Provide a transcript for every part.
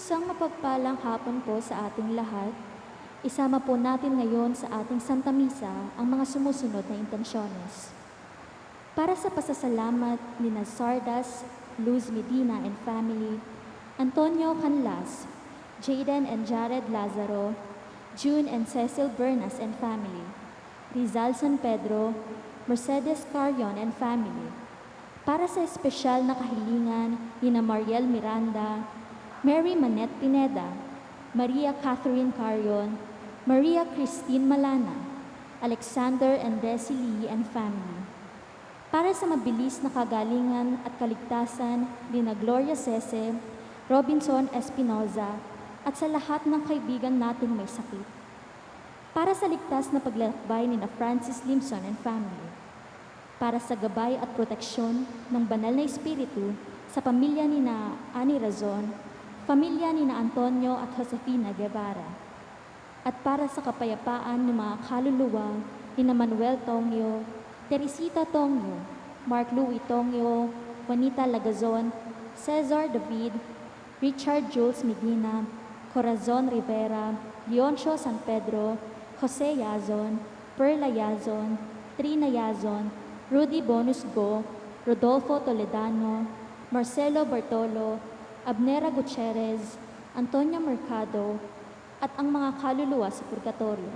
Isang mapagpalang hapon po sa ating lahat. Isama po natin ngayon sa ating Santa Misa ang mga sumusunod na intensyones. Para sa pasasalamat ni Sardas, Luz Medina and family, Antonio Canlas, Jaden and Jared Lazaro, June and Cecil Bernas and family, Rizal San Pedro, Mercedes Carion and family. Para sa espesyal na kahilingan ni Mariel Miranda, Mary Manette Pineda, Maria Catherine Carion, Maria Christine Malana, Alexander and Desi Lee and family. Para sa mabilis na kagalingan at kaligtasan ni Gloria Cese, Robinson Espinoza, at sa lahat ng kaibigan nating may sakit. Para sa ligtas na paglalakbay ni Francis Limson and family. Para sa gabay at proteksyon ng banal na espiritu sa pamilya ni Ani Razon, pamilya ni Antonio at Josefina Guevara. At para sa kapayapaan ng mga kaluluwa ni Manuel Tongyo, Teresita Tongyo, Mark Louis Tongyo, Juanita Lagazon, Cesar David, Richard Jules Medina, Corazon Rivera, Leoncio San Pedro, Jose Yazon, Perla Yazon, Trina Yazon, Rudy Bonus Go, Rodolfo Toledano, Marcelo Bartolo, Abnera Gutierrez, Antonio Mercado, at ang mga kaluluwa sa purgatorio.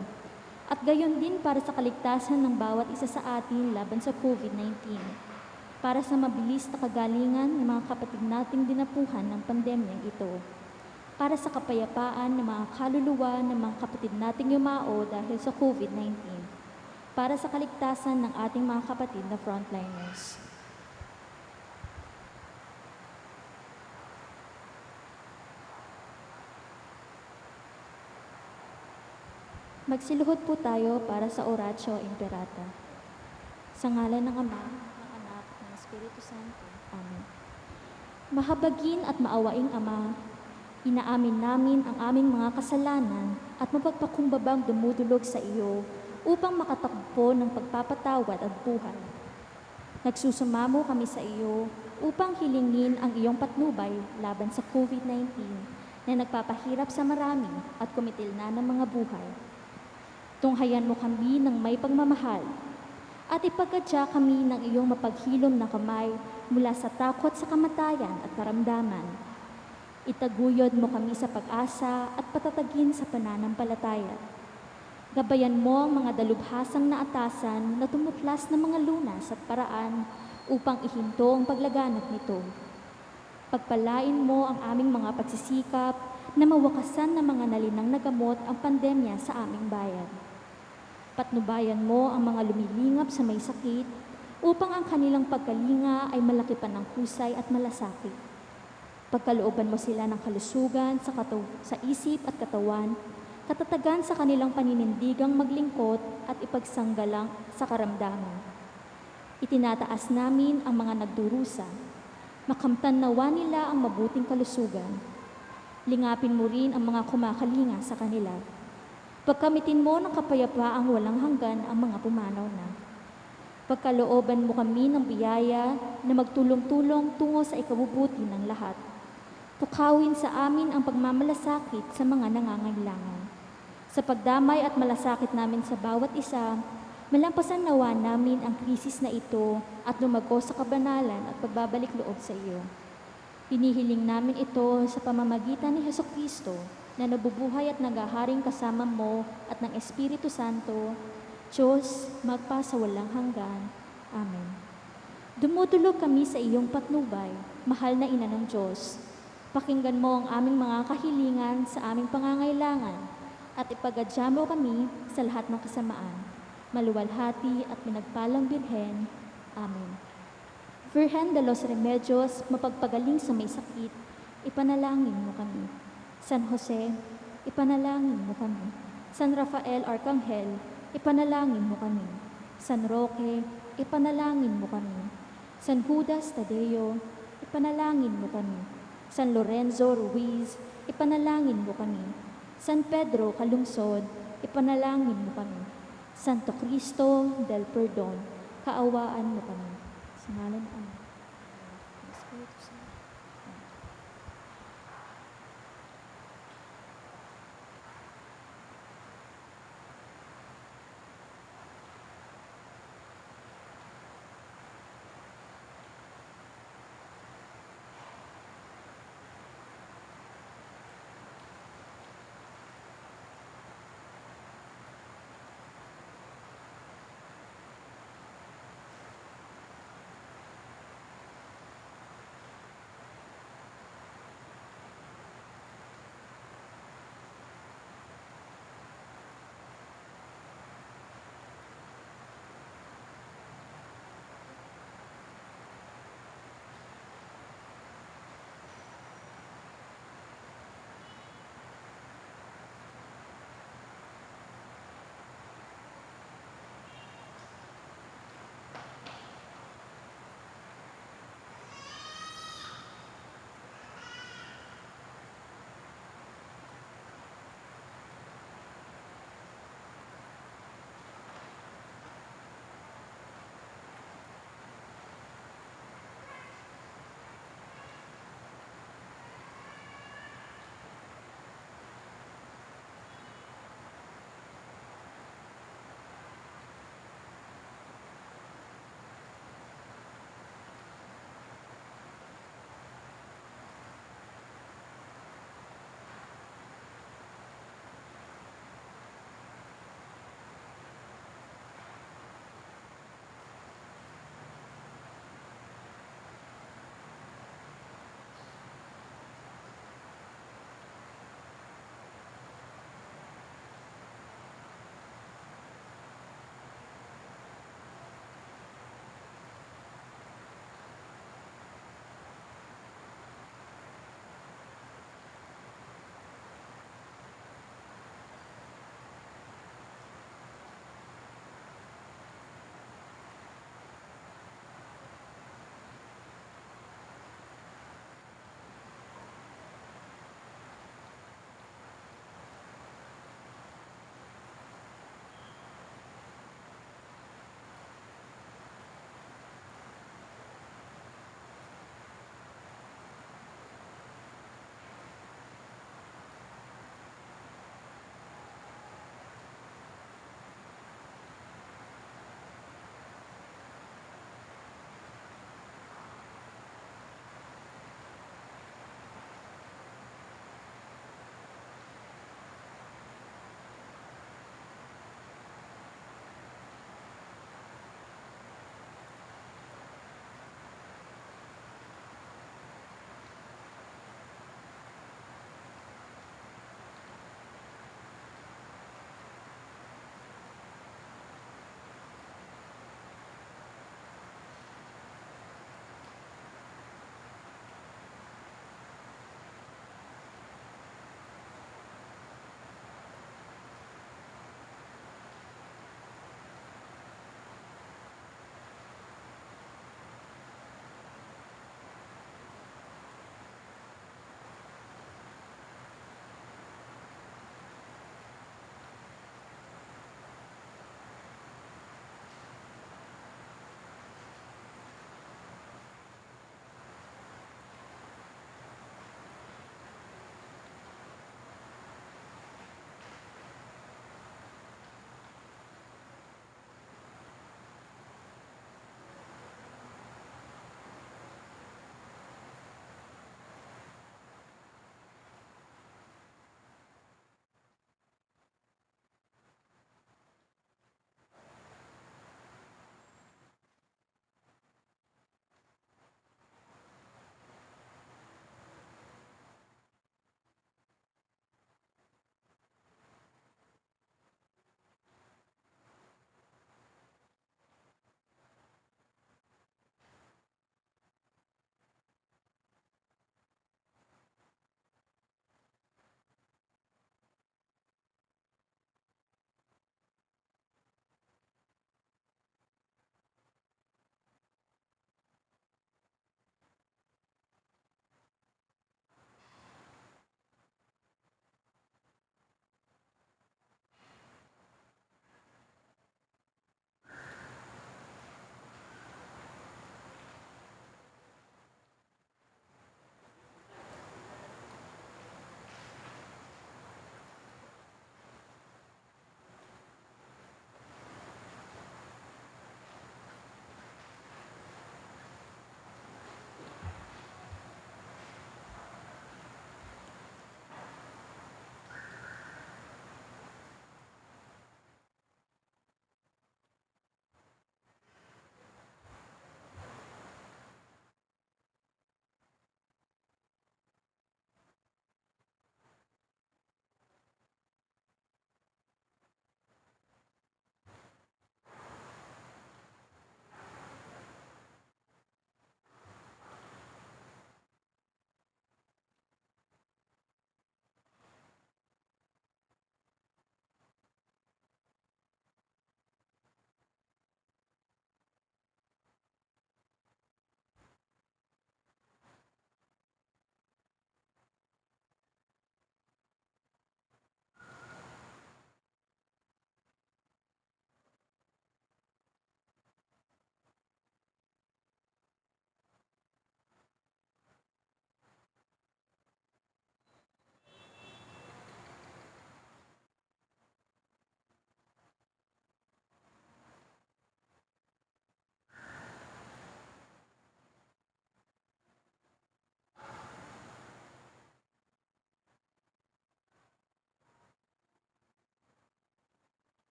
At gayon din para sa kaligtasan ng bawat isa sa atin laban sa COVID-19. Para sa mabilis na kagalingan ng mga kapatid nating dinapuhan ng pandemyang ito. Para sa kapayapaan ng mga kaluluwa ng mga kapatid nating yumao dahil sa COVID-19. Para sa kaligtasan ng ating mga kapatid na frontliners. Magsiluhod po tayo para sa Oratio Imperata. Sa ngalan ng Ama, ng Anak, ng Espiritu Santo. Amen. Mahabagin at maawaing Ama, inaamin namin ang aming mga kasalanan at mapagpakumbabang dumudulog sa iyo upang makatakbo ng pagpapatawad at buhay. Nagsusumamo kami sa iyo upang hilingin ang iyong patnubay laban sa COVID-19 na nagpapahirap sa marami at kumitil na ng mga buhay. Tunghayan mo kami ng may pagmamahal at ipagkadya kami ng iyong mapaghilom na kamay mula sa takot sa kamatayan at karamdaman. Itaguyod mo kami sa pag-asa at patatagin sa pananampalataya. Gabayan mo ang mga dalubhasang na atasan na tumutlas ng mga lunas at paraan upang ihinto ang paglaganap nito. Pagpalain mo ang aming mga pagsisikap na mawakasan ng mga nalinang na gamot ang pandemya sa aming bayan. Patnubayan mo ang mga lumilingap sa may sakit upang ang kanilang pagkalinga ay malaki pa ng husay at malasakit. Pagkalooban mo sila ng kalusugan sa isip at katawan, katatagan sa kanilang paninindigang maglingkod at ipagsanggalang sa karamdaman. Itinataas namin ang mga nagdurusa. Makamtan nawa nila ang mabuting kalusugan. Lingapin mo rin ang mga kumakalinga sa kanila. Pagkamitin mo ng kapayapaang walang hanggan ang mga pumanaw na. Pagkalooban mo kami ng biyaya na magtulong-tulong tungo sa ikabubuti ng lahat. Pukawin sa amin ang pagmamalasakit sa mga nangangailangan. Sa pagdamay at malasakit namin sa bawat isa, malampasan nawa namin ang krisis na ito at lumago sa kabanalan at pagbabalik loob sa iyo. Hinihiling namin ito sa pamamagitan ni Jesucristo na nabubuhay at naghaharing kasama mo at ng Espiritu Santo, Diyos, magpa sa walang hanggan. Amen. Dumudulog kami sa iyong patnubay, mahal na Ina ng Diyos. Pakinggan mo ang aming mga kahilingan sa aming pangangailangan at ipagadya mo kami sa lahat ng kasamaan. Maluwalhati at pinagpalang Birhen. Amen. Virgen de los Remedios, mapagpagaling sa may sakit, ipanalangin mo kami. San Jose, ipanalangin mo kami. San Rafael Arcangel, ipanalangin mo kami. San Roque, ipanalangin mo kami. San Judas Tadeo, ipanalangin mo kami. San Lorenzo Ruiz, ipanalangin mo kami. San Pedro Calungsod, ipanalangin mo kami. Santo Cristo del Perdon, kaawaan mo kami. Sa ngalan ng Ama, ng Espiritu Santo.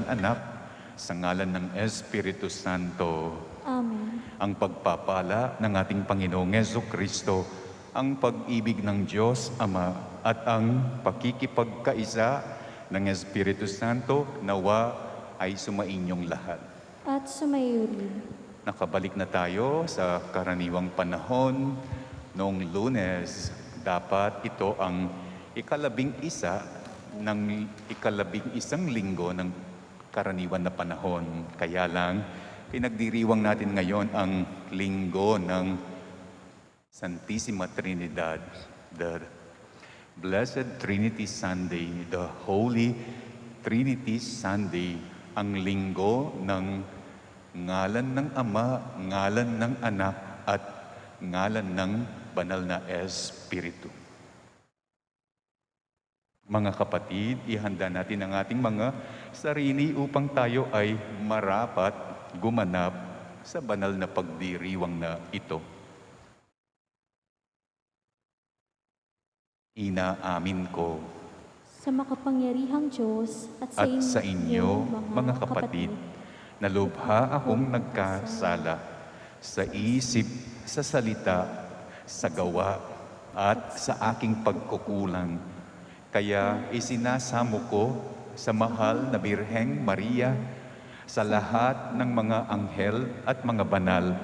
Anak, sa ngalan ng Espiritu Santo. Amen. Ang pagpapala ng ating Panginoong Jesucristo, ang pag-ibig ng Diyos Ama at ang pakikipagkaisa ng Espiritu Santo nawa ay sumainyong lahat. At sumayo rin. Nakabalik na tayo sa karaniwang panahon noong Lunes. Dapat ito ang ikalabing-isang linggo ng karaniwan na panahon. Kaya lang, pinagdiriwang natin ngayon ang linggo ng Santissima Trinidad, the Blessed Trinity Sunday, the Holy Trinity Sunday, ang linggo ng ngalan ng Ama, ngalan ng Anak, at ngalan ng Banal na Espiritu. Mga kapatid, ihanda natin ang ating mga sarili upang tayo ay marapat gumanap sa banal na pagdiriwang na ito. Inaamin ko Sa makapangyarihang Diyos at at sa inyo, mga kapatid, na lubha akong nagkasala sa isip, sa salita, sa gawa, at sa aking pagkukulang. Kaya isinasamo ko sa mahal na Birheng Maria, sa lahat ng mga anghel at mga banal,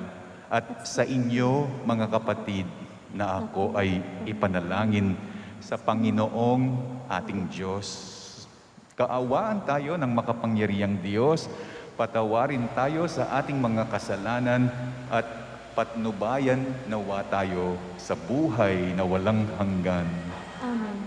at sa inyo, mga kapatid, na ako ay ipanalangin sa Panginoong ating Diyos. Kaawaan tayo ng makapangyarihang Diyos, patawarin tayo sa ating mga kasalanan, at patnubayan nawa tayo sa buhay na walang hanggan. Amen.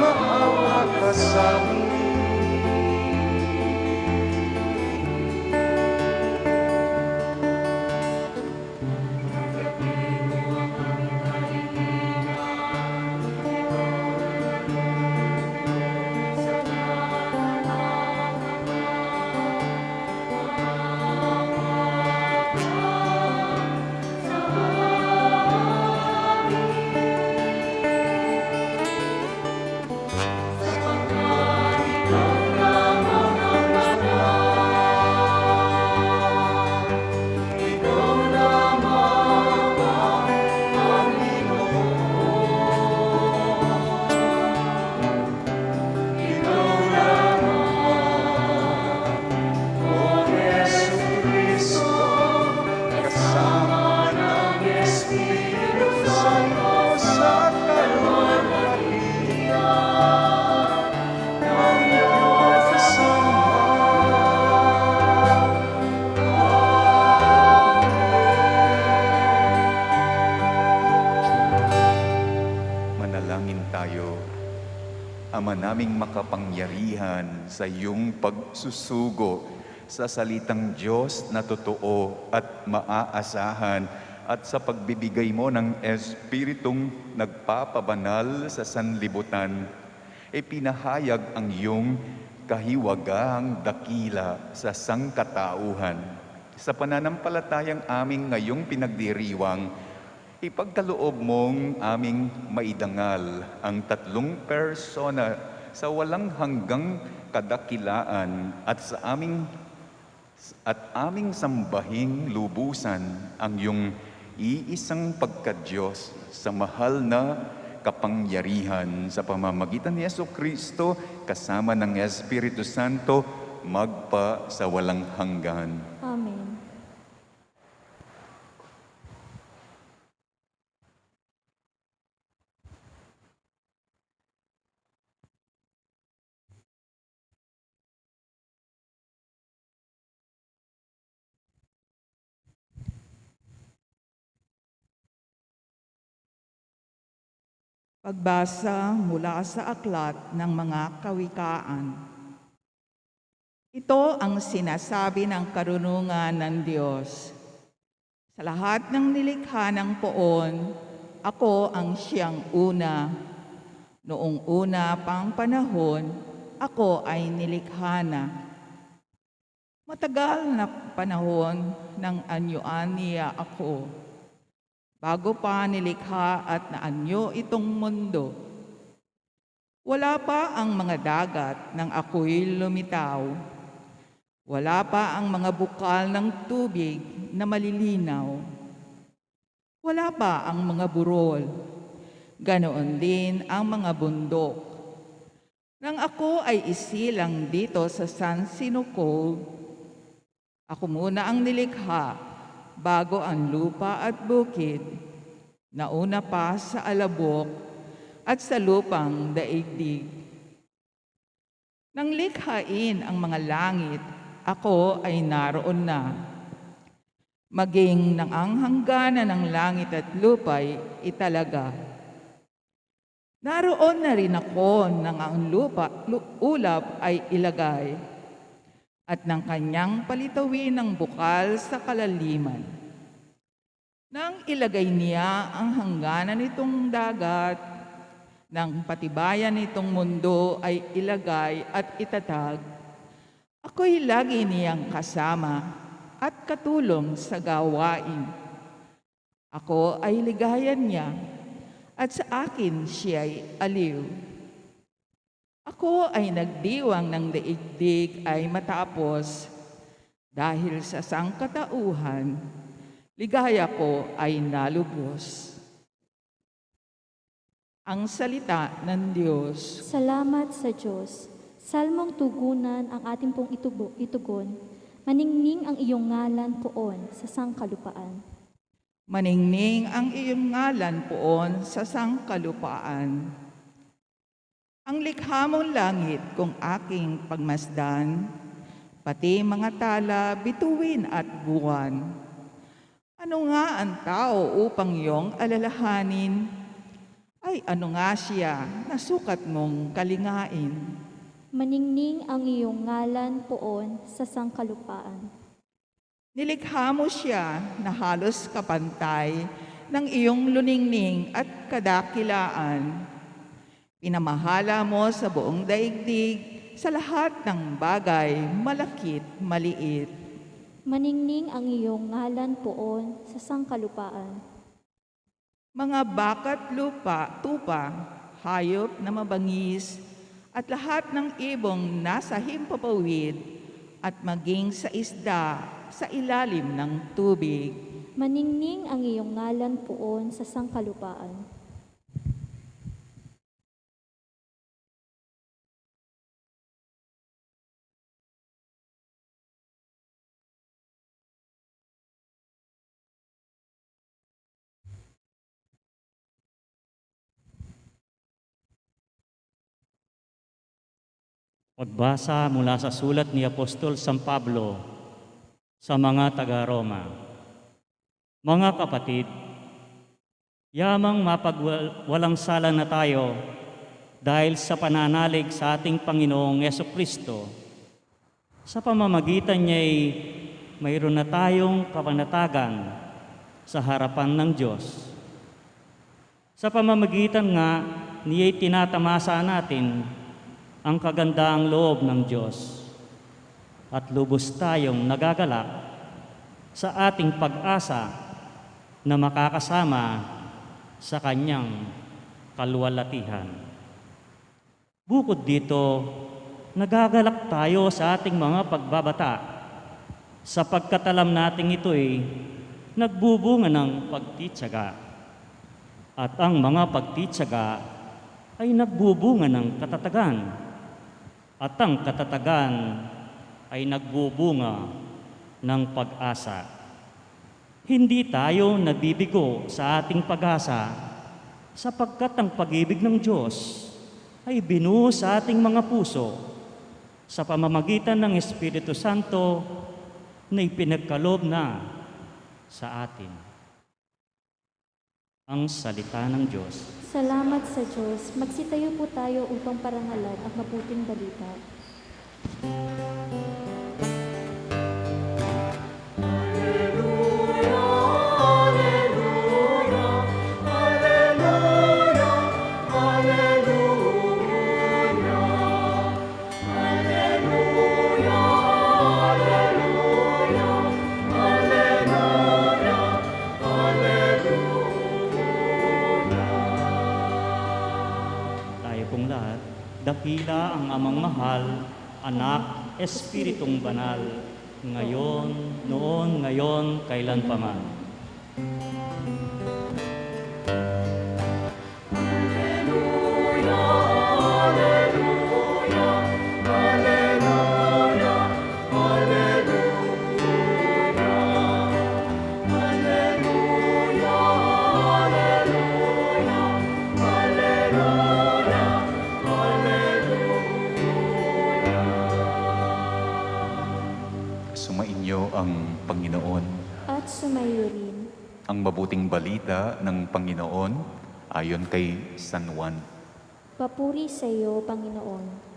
Maawa ka sa amin. Manalangin tayo. Ama naming makapangyarihan, sa iyong pagsusugo sa salitang Diyos na totoo at maaasahan at sa pagbibigay mo ng Espiritong nagpapabanal sa sanlibutan, pinahayag ang iyong kahiwagang dakila sa sangkatauhan. Sa pananampalatayang aming ngayong pinagdiriwang, ipagkaloob mong aming maidangal ang tatlong persona sa walang hanggang kadakilaan at aming sambahing lubusan ang iyong iisang pagka-Diyos sa mahal na kapangyarihan sa pamamagitan ni Jesucristo kasama ng Espiritu Santo magpa sa walang hanggan. Amen. Pagbasa mula sa aklat ng mga kawikaan. Ito ang sinasabi ng karunungan ng Diyos. Sa lahat ng nilikha ng poon, ako ang siyang una. Noong una pang panahon, ako ay nilikha na. Matagal na panahon ng anyuan niya ako. Bago pa nilikha at naanyo itong mundo. Wala pa ang mga dagat nang ako'y lumitaw. Wala pa ang mga bukal ng tubig na malilinaw. Wala pa ang mga burol. Ganoon din ang mga bundok. Nang ako ay isilang dito sa San Sinukob, ako muna ang nilikha bago ang lupa at bukid, nauna pa sa alabok at sa lupang daigdig. Nang likhain ang mga langit, ako ay naroon na. Maging nang ang hangganan ng langit at lupa'y italaga. Naroon na rin ako nang ang ulap ay ilagay, at ng kanyang palitawin ng bukal sa kalaliman. Nang ilagay niya ang hangganan nitong dagat, nang patibayan nitong mundo ay ilagay at itatag, ako'y lagi niyang kasama at katulong sa gawain. Ako ay ligayan niya at sa akin siya'y aliw. Ako ay nagdiwang ng daigdig ay matapos. Dahil sa sangkatauhan, ligaya ko ay nalubos. Ang salita ng Diyos. Salamat sa Diyos. Salmong tugunan ang ating pong itugon. Maningning ang iyong ngalan poon sa sangkalupaan. Maningning ang iyong ngalan poon sa sangkalupaan. Ang likha mong langit kung aking pagmasdan, pati mga tala, bituin at buwan. Ano nga ang tao upang iyong alalahanin? Ay ano nga siya na sukat mong kalingain? Maningning ang iyong ngalan poon sa sangkalupaan. Nilikha mo siya na halos kapantay ng iyong luningning at kadakilaan. Pinamahala mo sa buong daigdig sa lahat ng bagay, malakit, maliit. Maningning ang iyong ngalan poon sa sangkalupaan. Mga bakat lupa, tupa, hayop na mabangis, at lahat ng ibong nasa himpapawid at maging sa isda sa ilalim ng tubig. Maningning ang iyong ngalan poon sa sangkalupaan. Pagbasa mula sa sulat ni Apostol San Pablo sa mga taga-Roma. Mga kapatid, yamang mapagwalang sala na tayo dahil sa pananalig sa ating Panginoong Yesukristo. Sa pamamagitan niya'y mayroon na tayong kapanatagan sa harapan ng Diyos. Sa pamamagitan nga, niya'y tinatamasa natin ang kagandaang loob ng Diyos at lubos tayong nagagalak sa ating pag-asa na makakasama sa Kanyang kaluwalhatihan. Bukod dito, nagagalak tayo sa ating mga pagbabata sapagkat alam nating ito'y nagbubunga ng pagtityaga at ang mga pagtityaga ay nagbubunga ng katatagan. At ang katatagan ay nagbubunga ng pag-asa. Hindi tayo nabibigo sa ating pag-asa sapagkat ang pag-ibig ng Diyos ay binuo sa ating mga puso sa pamamagitan ng Espiritu Santo na ipinagkaloob na sa atin. Ang salita ng Diyos. Salamat sa Diyos. Magsitayo po tayo upang parangalan ang mabuting balita. Dakila ang amang mahal, anak, Espiritong banal, ngayon, noon, ngayon, kailanpaman. Ang Panginoon. At sumayo rin. Ang mabuting balita ng Panginoon ayon kay San Juan. Papuri sa iyo, Panginoon.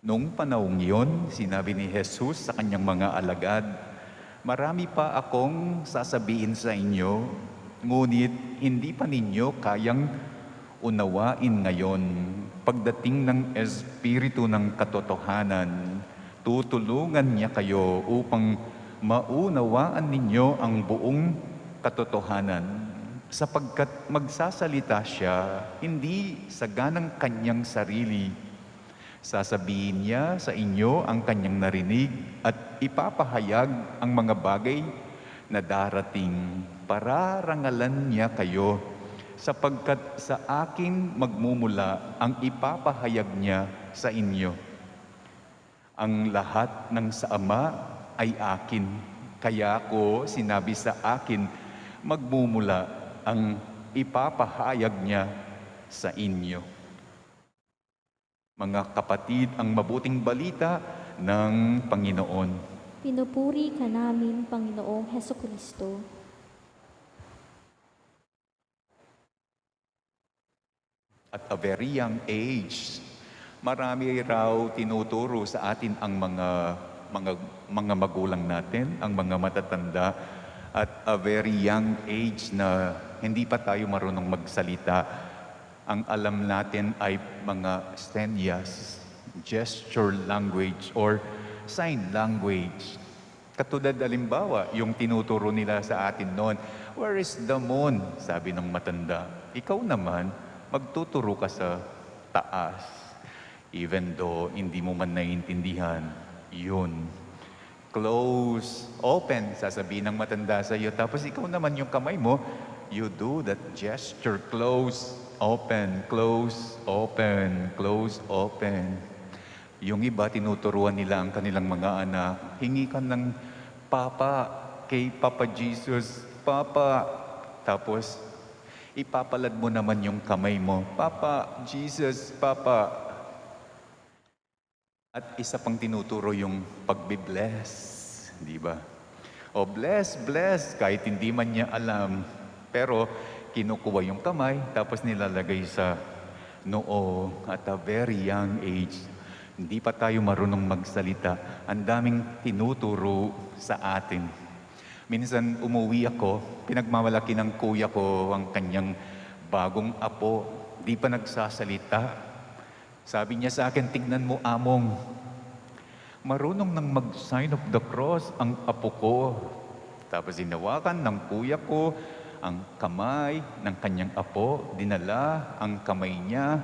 Noong panahong iyon, sinabi ni Jesus sa kanyang mga alagad, "Marami pa akong sasabihin sa inyo, ngunit hindi pa ninyo kayang unawain ngayon. Pagdating ng Espiritu ng katotohanan, tutulungan niya kayo upang maunawaan ninyo ang buong katotohanan, sapagkat magsasalita siya hindi sa ganang kanyang sarili. Sasabihin niya sa inyo ang kanyang narinig at ipapahayag ang mga bagay na darating. Pararangalan niya kayo, sapagkat sa akin magmumula ang ipapahayag niya sa inyo. Ang lahat ng sa Ama ay akin, kaya ko sinabi sa akin, magmumula ang ipapahayag niya sa inyo." Mga kapatid, ang mabuting balita ng Panginoon. Pinupuri ka namin, Panginoong Hesukristo. At a very young age, marami raw tinuturo sa atin ang mga magulang natin, ang mga matatanda, at a very young age na hindi pa tayo marunong magsalita. Ang alam natin ay mga senyas, gesture language or sign language. Katulad halimbawa, yung tinuturo nila sa atin noon, "Where is the moon?" Sabi ng matanda. Ikaw naman, magtuturo ka sa taas. Even though hindi mo man naiintindihan, yun. Close, open, sasabihin ng matanda sa iyo. Tapos ikaw naman yung kamay mo, you do that gesture, close, open, close, open, close, open. Yung iba, tinuturuan nila ang kanilang mga anak, hingi ka ng Papa, kay Papa Jesus, Papa. Tapos, ipapalad mo naman yung kamay mo, Papa, Jesus, Papa. At isa pang tinuturo yung pagbe-bless, di ba? O bless, bless, kahit hindi man niya alam. Pero kinukuha yung kamay, tapos nilalagay sa noo at a very young age. Hindi pa tayo marunong magsalita. Ang daming tinuturo sa atin. Minsan umuwi ako, pinagmamalaki ng kuya ko ang kanyang bagong apo. Di pa nagsasalita. Sabi niya sa akin, "Tignan mo, Among, marunong nang mag-sign of the cross ang apo ko." Tapos hinawakan ng kuya ko ang kamay ng kanyang apo, dinala ang kamay niya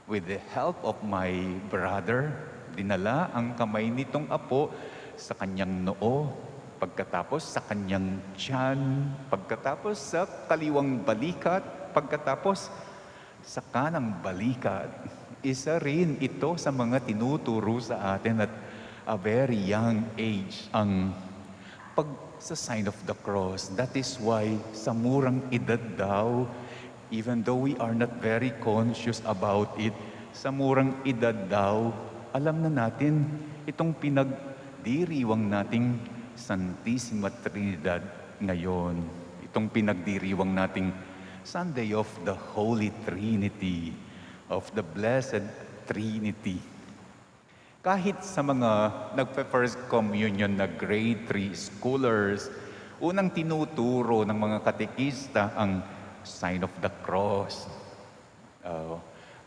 with the help of my brother, dinala ang kamay nitong apo sa kanyang noo, pagkatapos sa kanyang tiyan, pagkatapos sa kaliwang balikat, pagkatapos sa kanang balikat. Isa rin ito sa mga tinuturo sa atin at a very young age ang sa sign of the cross. That is why sa murang edad daw, even though we are not very conscious about it, sa murang edad daw, alam na natin itong pinagdiriwang nating Santissima Trinidad ngayon. Itong pinagdiriwang nating Sunday of the Holy Trinity, of the Blessed Trinity. Kahit sa mga nagpe-First Communion na grade 3 schoolers, unang tinuturo ng mga katekista ang sign of the cross.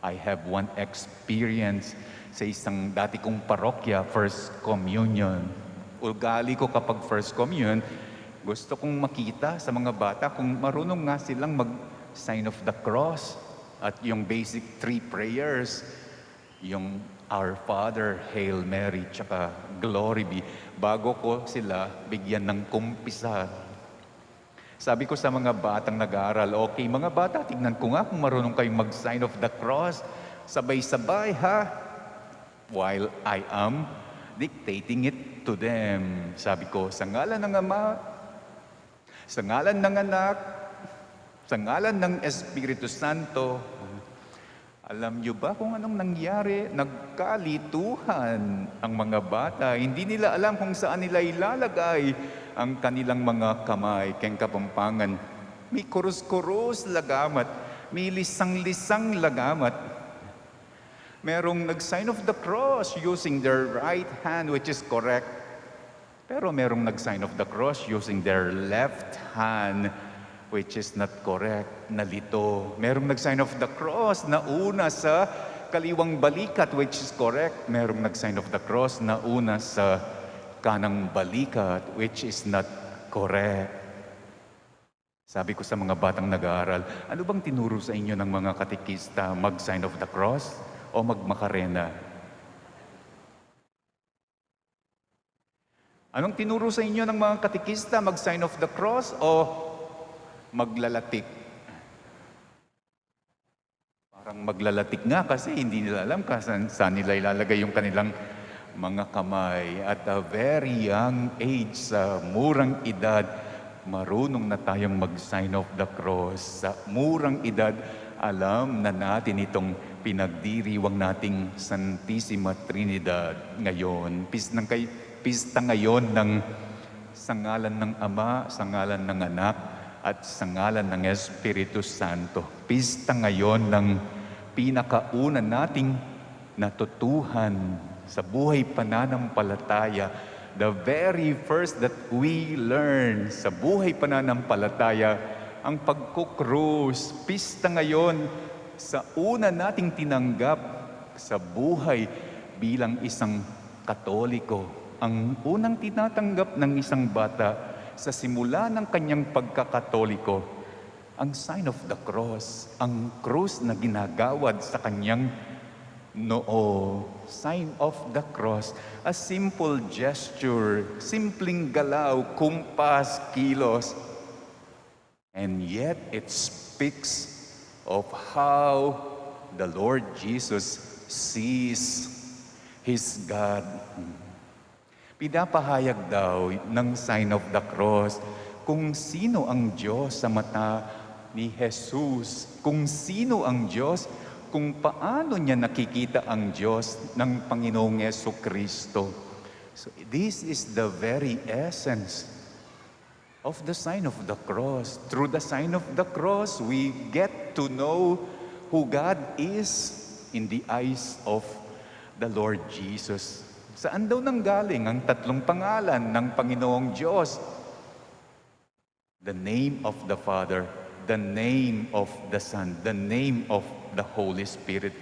I have one experience sa isang dati kong parokya, First Communion. Ugali ko kapag First Communion, gusto kong makita sa mga bata kung marunong nga silang mag-sign of the cross. At yung basic 3 prayers, yung Our Father, Hail Mary, tsaka Glory Be, bago ko sila bigyan ng kumpisa. Sabi ko sa mga batang nag-aaral, "Okay, mga bata, tignan ko nga kung marunong kayong mag-sign of the cross. Sabay-sabay, ha? While I am dictating it to them." Sabi ko, "Sa ngalan ng Ama, sa ngalan ng Anak, sa ngalan ng Espiritu Santo." Alam niyo ba kung anong nangyari? Nagkalituhan ang mga bata. Hindi nila alam kung saan nila ilalagay ang kanilang mga kamay. Keng Kapampangan, may kurus-kurus lagamat, may lisang-lisang lagamat. Merong nag-sign of the cross using their right hand, which is correct. Pero merong nag-sign of the cross using their left hand, which is not correct, nalito. Merong nag-sign of the cross na una sa kaliwang balikat, which is correct. Merong nag-sign of the cross na una sa kanang balikat, which is not correct. Sabi ko sa mga batang nag-aaral, ano bang tinuro sa inyo ng mga katekista, mag-sign of the cross o mag-makarena? Anong tinuro sa inyo ng mga katekista, mag-sign of the cross o maglalatik? Parang maglalatik nga kasi hindi nila alam saan nila ilalagay yung kanilang mga kamay. At a very young age, sa murang edad, marunong na tayong mag-sign of the cross. Sa murang edad, alam na natin itong pinagdiriwang nating Santissima Trinidad ngayon. Pista ngayon ng sa ngalan ng Ama, sa ngalan ng Anak, at sa ngalan ng Espiritu Santo. Pista ngayon ng pinakauna nating natutuhan sa buhay pananampalataya the very first that we learn sa buhay pananampalataya, ang pagkukrus. Pista ngayon sa una nating tinanggap sa buhay bilang isang Katoliko. Ang unang tinatanggap ng isang bata sa simula ng kanyang pagkakatoliko, ang sign of the cross, ang krus na ginagawad sa kanyang noo. Sign of the cross, a simple gesture, simpleng galaw, kumpas, kilos. And yet it speaks of how the Lord Jesus sees His God. Pinapahayag daw ng sign of the cross kung sino ang Diyos sa mata ni Jesus, kung sino ang Diyos, kung paano niya nakikita ang Diyos ng Panginoong Jesucristo. So this is the very essence of the sign of the cross. Through the sign of the cross, we get to know who God is in the eyes of the Lord Jesus. Saan daw nanggaling ang tatlong pangalan ng Panginoong Diyos? The name of the Father, the name of the Son, the name of the Holy Spirit.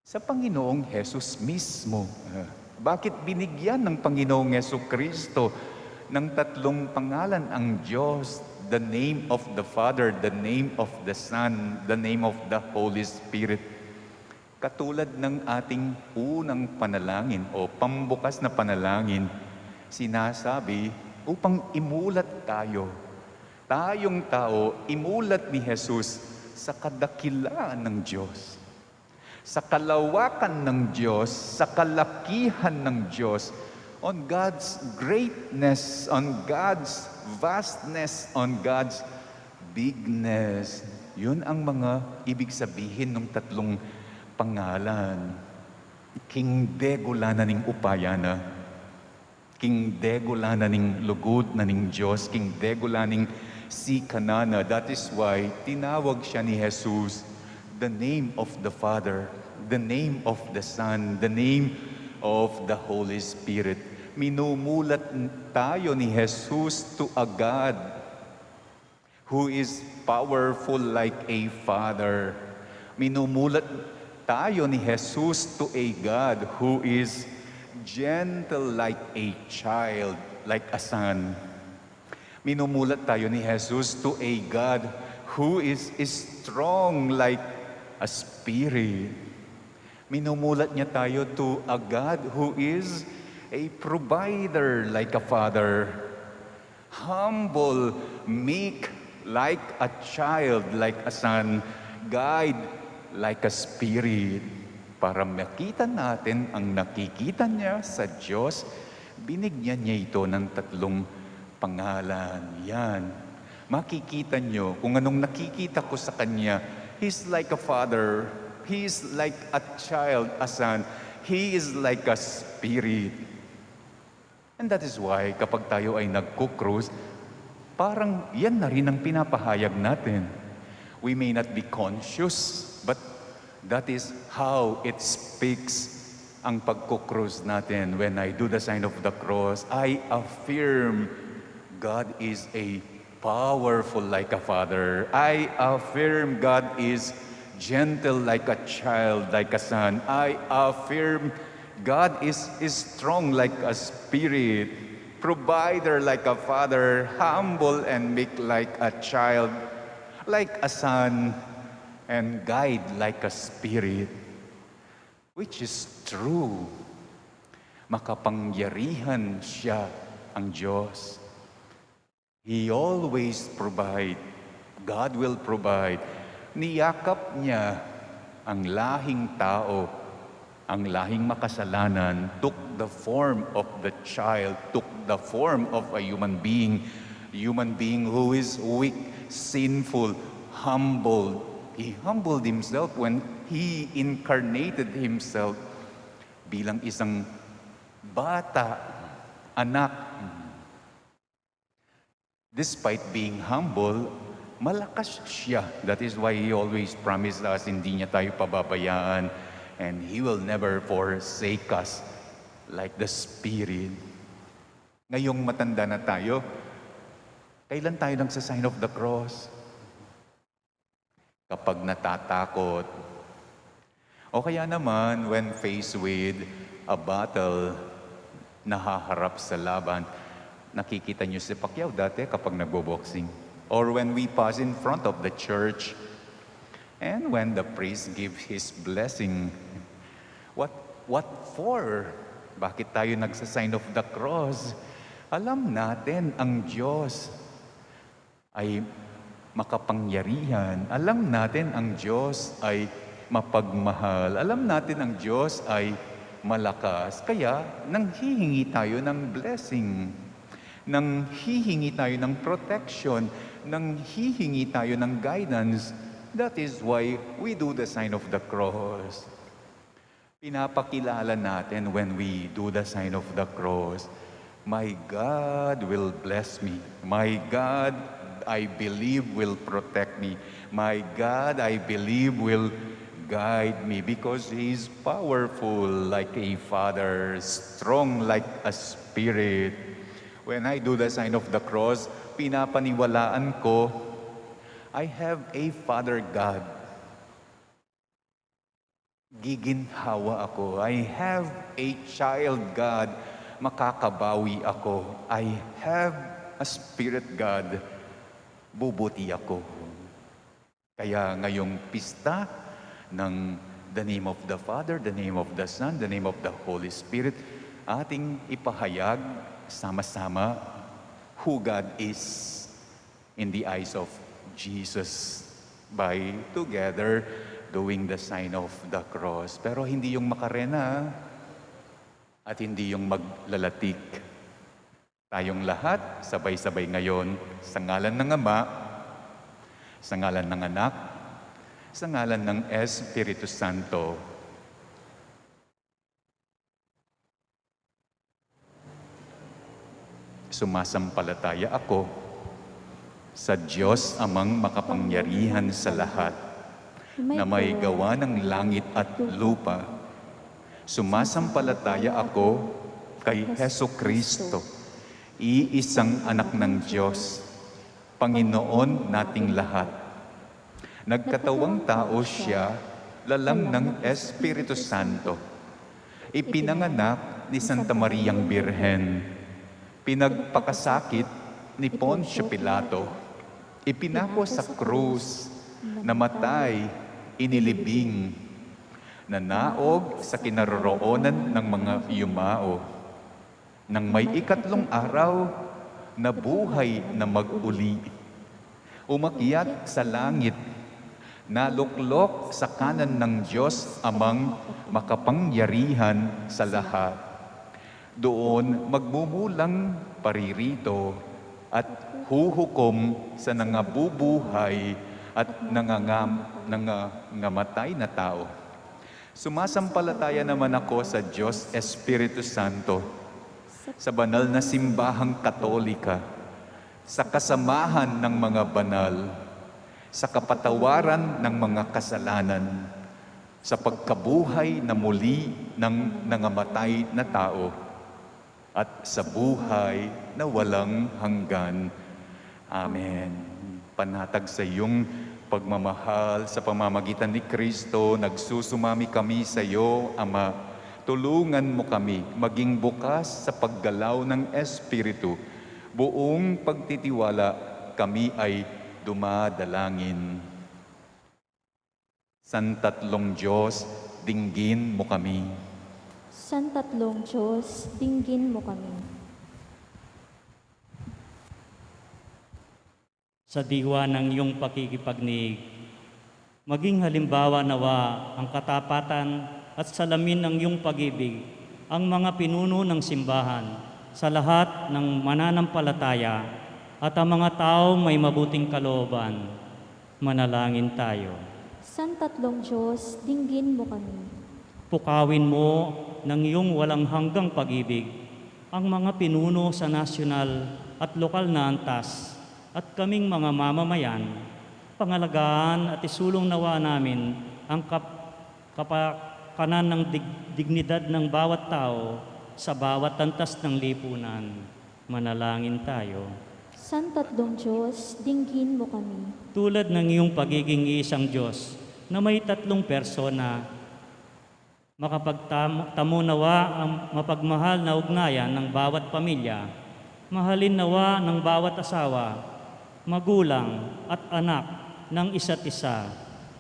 Sa Panginoong Jesus mismo. Bakit binigyan ng Panginoong Jesucristo ng tatlong pangalan ang Diyos? The name of the Father, the name of the Son, the name of the Holy Spirit. Katulad ng ating unang panalangin o pambukas na panalangin, sinasabi upang imulat tayo. Tayong tao, imulat ni Jesus sa kadakilaan ng Diyos, sa kalawakan ng Diyos, sa kalakihan ng Diyos, on God's greatness, on God's vastness, on God's bigness. Yun ang mga ibig sabihin ng tatlong pangalan. King Degula na ning upayana, King Degula na ning lugod na ning Diyos, King Degula ning si kanana. That is why tinawag siya ni Jesus the name of the Father, the name of the Son, the name of the Holy Spirit. Minumulat tayo ni Jesus to a God who is powerful like a Father. Minumulat tayo ni Jesus to a God who is gentle like a child, like a son. Minumulat tayo ni Jesus to a God who is strong like a spirit. Minumulat niya tayo to a God who is a provider like a father. Humble, meek like a child, like a son. Guide like a spirit. Para makita natin ang nakikita niya sa Diyos, binigyan niya ito ng tatlong pangalan. Yan. Makikita niyo kung anong nakikita ko sa Kanya. He's like a father. He is like a child, a son. He is like a spirit. And that is why kapag tayo ay nagkukrus, parang yan na rin ang pinapahayag natin. We may not be conscious, but that is how it speaks ang pagkukrus natin. When I do the sign of the cross, I affirm God is a powerful like a father. I affirm God is gentle like a child, like a son. I affirm God is strong like a spirit, provider like a father, humble and meek like a child, like a son, and guide like a spirit, which is true. Makapangyarihan siya ang Diyos. He always provide. God will provide. Niyakap niya ang lahing tao, ang lahing makasalanan, took the form of the child, took the form of a human being who is weak, sinful, humble. He humbled himself when he incarnated himself bilang isang bata, anak. Despite being humble, malakas siya. That is why He always promised us, hindi niya tayo pababayaan, and He will never forsake us like the Spirit. Ngayong matanda na tayo, kailan tayo nagsa-sign of the cross? Kapag natatakot. O kaya naman, when faced with a battle, nahaharap sa laban. Nakikita niyo si Pacquiao dati kapag nagbo-boxing. Or when we pass in front of the church, and when the priest gives his blessing, what for? Bakit tayo nagsa-sign of the cross? Alam natin ang Diyos ay makapangyarihan. Alam natin ang Diyos ay mapagmahal. Alam natin ang Diyos ay malakas. Kaya nanghihingi tayo ng blessing. Nanghihingi tayo ng protection. Nanghihingi tayo ng guidance. That is why we do the sign of the cross. Pinapakilala natin when we do the sign of the cross, my God will bless me. My God, I believe, will protect me. My God, I believe, will guide me because He is powerful like a Father, strong like a Spirit. When I do the sign of the cross, pinapaniwalaan ko, I have a Father God. Giginhawa ako. I have a child God. Makakabawi ako. I have a Spirit God. Bubuti ako. Kaya ngayong pista ng the name of the Father, the name of the Son, the name of the Holy Spirit, ating ipahayag sama-sama who God is in the eyes of Jesus by together doing the sign of the cross. Pero hindi yung makarena at hindi yung maglalatik. Tayong lahat, sabay-sabay ngayon, sa ngalan ng Ama, sa ngalan ng Anak, sa ngalan ng Espiritu Santo. Sumasampalataya ako sa Diyos Amang makapangyarihan sa lahat, na may gawa ng langit at lupa. Sumasampalataya ako kay Heso Kristo, iisang anak ng Diyos, Panginoon nating lahat. Nagkatawang tao siya, lalang ng Espiritu Santo. Ipinanganak ni Santa Mariang Birhen. Pinagpakasakit ni Poncio Pilato. Ipinako sa krus, namatay, inilibing, nanaog sa kinaroroonan ng mga yumao. Nang may ikatlong araw, nabuhay na mag-uli. Umakyat sa langit, naluklok sa kanan ng Diyos Amang makapangyarihan sa lahat. Doon magmumulang paririto at huhukom sa nangabubuhay at nangangamatay na tao. Sumasampalataya naman ako sa Diyos Espiritu Santo, sa banal na simbahang katolika, sa kasamahan ng mga banal, sa kapatawaran ng mga kasalanan, sa pagkabuhay na muli ng nangamatay na tao, at sa buhay na walang hanggan. Amen. Panatag sa iyong pagmamahal sa pamamagitan ni Kristo, nagsusumami kami sa iyo, Ama. Tulungan mo kami maging bukas sa paggalaw ng Espiritu. Buong pagtitiwala kami ay dumadalangin. Santatlong Diyos, dinggin mo kami. Santatlong Diyos, dinggin mo kami. Sa diwa ng iyong pakikipagnig, maging halimbawa nawa ang katapatan at salamin ng iyong pag-ibig, ang mga pinuno ng simbahan sa lahat ng mananampalataya at ang mga tao may mabuting kalooban. Manalangin tayo. Santatlong Diyos, dinggin mo kami. Pukawin mo ng iyong walang hanggang pag-ibig ang mga pinuno sa nasyonal at lokal na antas at kaming mga mamamayan. Pangalagaan at isulong nawa namin ang kapakanan ng dignidad ng bawat tao sa bawat antas ng lipunan. Manalangin tayo. Santatlong Diyos, dinggin mo kami. Tulad ng iyong pagiging isang Diyos na may tatlong persona, makapagtamo nawa ang mapagmahal na ugnayan ng bawat pamilya, mahalin nawa ng bawat asawa, magulang at anak ng isa't isa.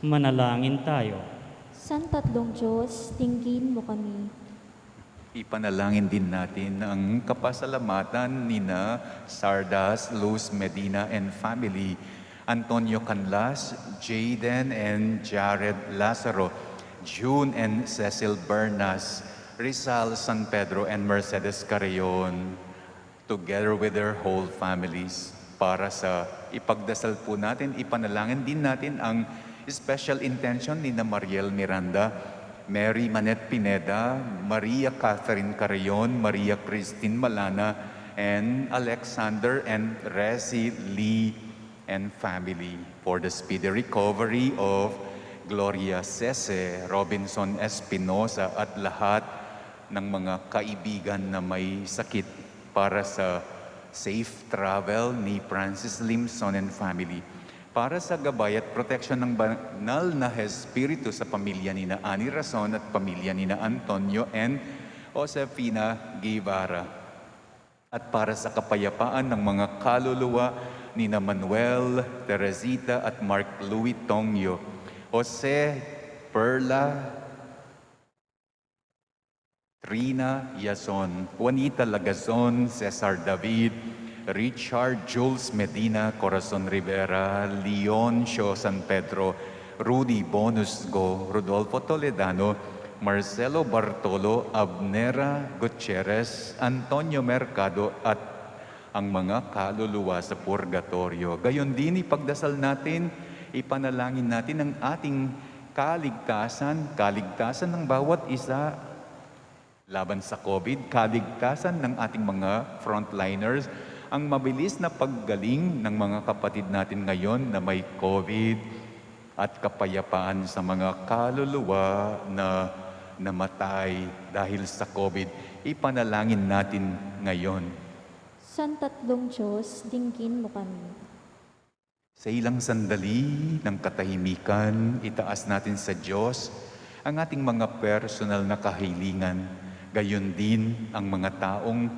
Manalangin tayo. Santatlong Diyos, dinggin mo kami. Ipanalangin din natin ang kapasalamatan nina Sardas, Luz Medina and family, Antonio Canlas, Jaden and Jared Lazaro, June and Cecil Bernas, Rizal San Pedro and Mercedes Carrion, together with their whole families. Para sa ipagdasal po natin, ipanalangin din natin ang special intention ni Mariel Miranda, Mary Manet Pineda, Maria Catherine Carrion, Maria Christine Malana, and Alexander and Resi Lee and family for the speedy recovery of Gloria Cese, Robinson Espinosa at lahat ng mga kaibigan na may sakit, para sa safe travel ni Francis Limson and family, para sa gabay at protection ng banal na Espiritu sa pamilya ni na Ani Rason at pamilya ni na Antonio and Josefina Guevara, at para sa kapayapaan ng mga kaluluwa ni na Manuel, Teresita at Mark Louis Tongyo, Jose Perla, Trina Yason, Juanita Lagazon, Cesar David, Richard Jules Medina, Corazon Rivera, Leoncio San Pedro, Rudy Bonusgo, Rodolfo Toledano, Marcelo Bartolo, Abnera Gutierrez, Antonio Mercado at ang mga kaluluwa sa purgatorio. Gayon din ipagdasal natin, ipanalangin natin ang ating kaligtasan ng bawat isa laban sa COVID, kaligtasan ng ating mga frontliners, ang mabilis na paggaling ng mga kapatid natin ngayon na may COVID, at kapayapaan sa mga kaluluwa na namatay dahil sa COVID. Ipanalangin natin ngayon. Santatlong Diyos, dinggin mo kami. Sa ilang sandali ng katahimikan, itaas natin sa Diyos ang ating mga personal na kahilingan, gayon din ang mga taong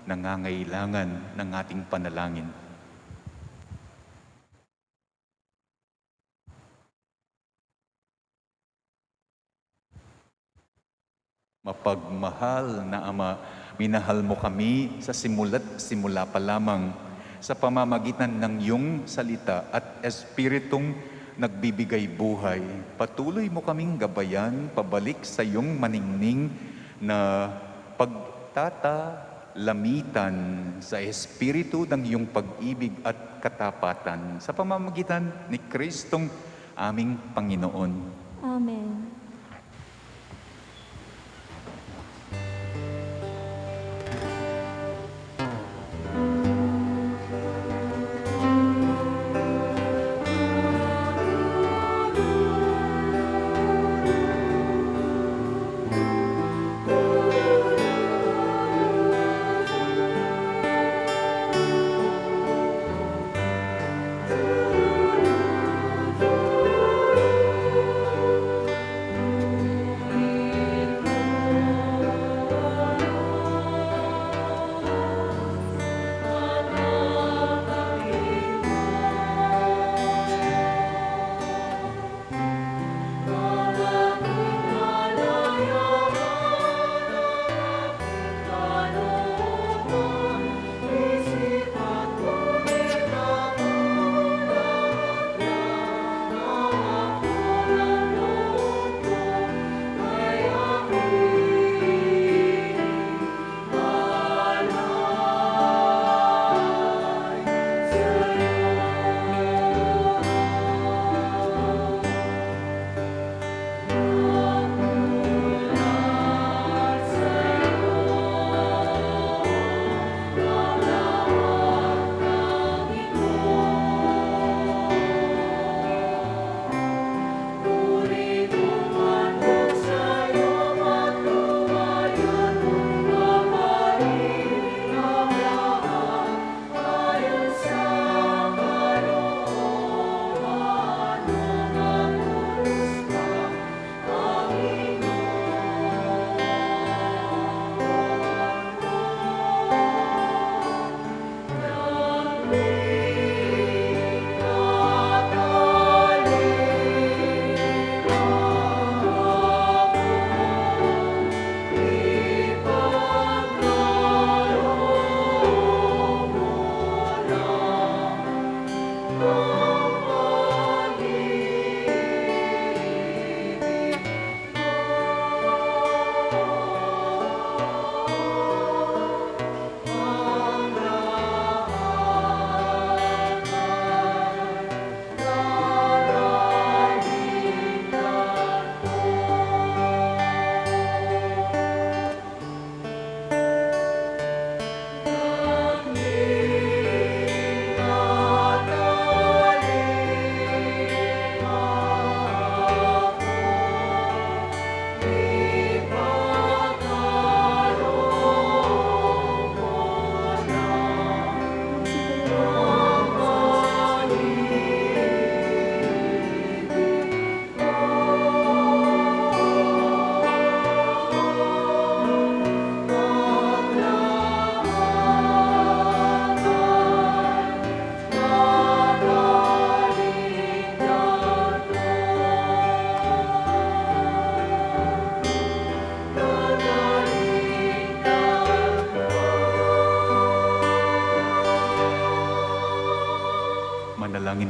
nangangailangan ng ating panalangin. Mapagmahal na Ama, minahal mo kami sa simula pa lamang sa pamamagitan ng iyong salita at Espiritong nagbibigay buhay. Patuloy mo kaming gabayan pabalik sa iyong maningning na pagtatalamitan sa Espiritu ng iyong pag-ibig at katapatan sa pamamagitan ni Kristong aming Panginoon. Amen.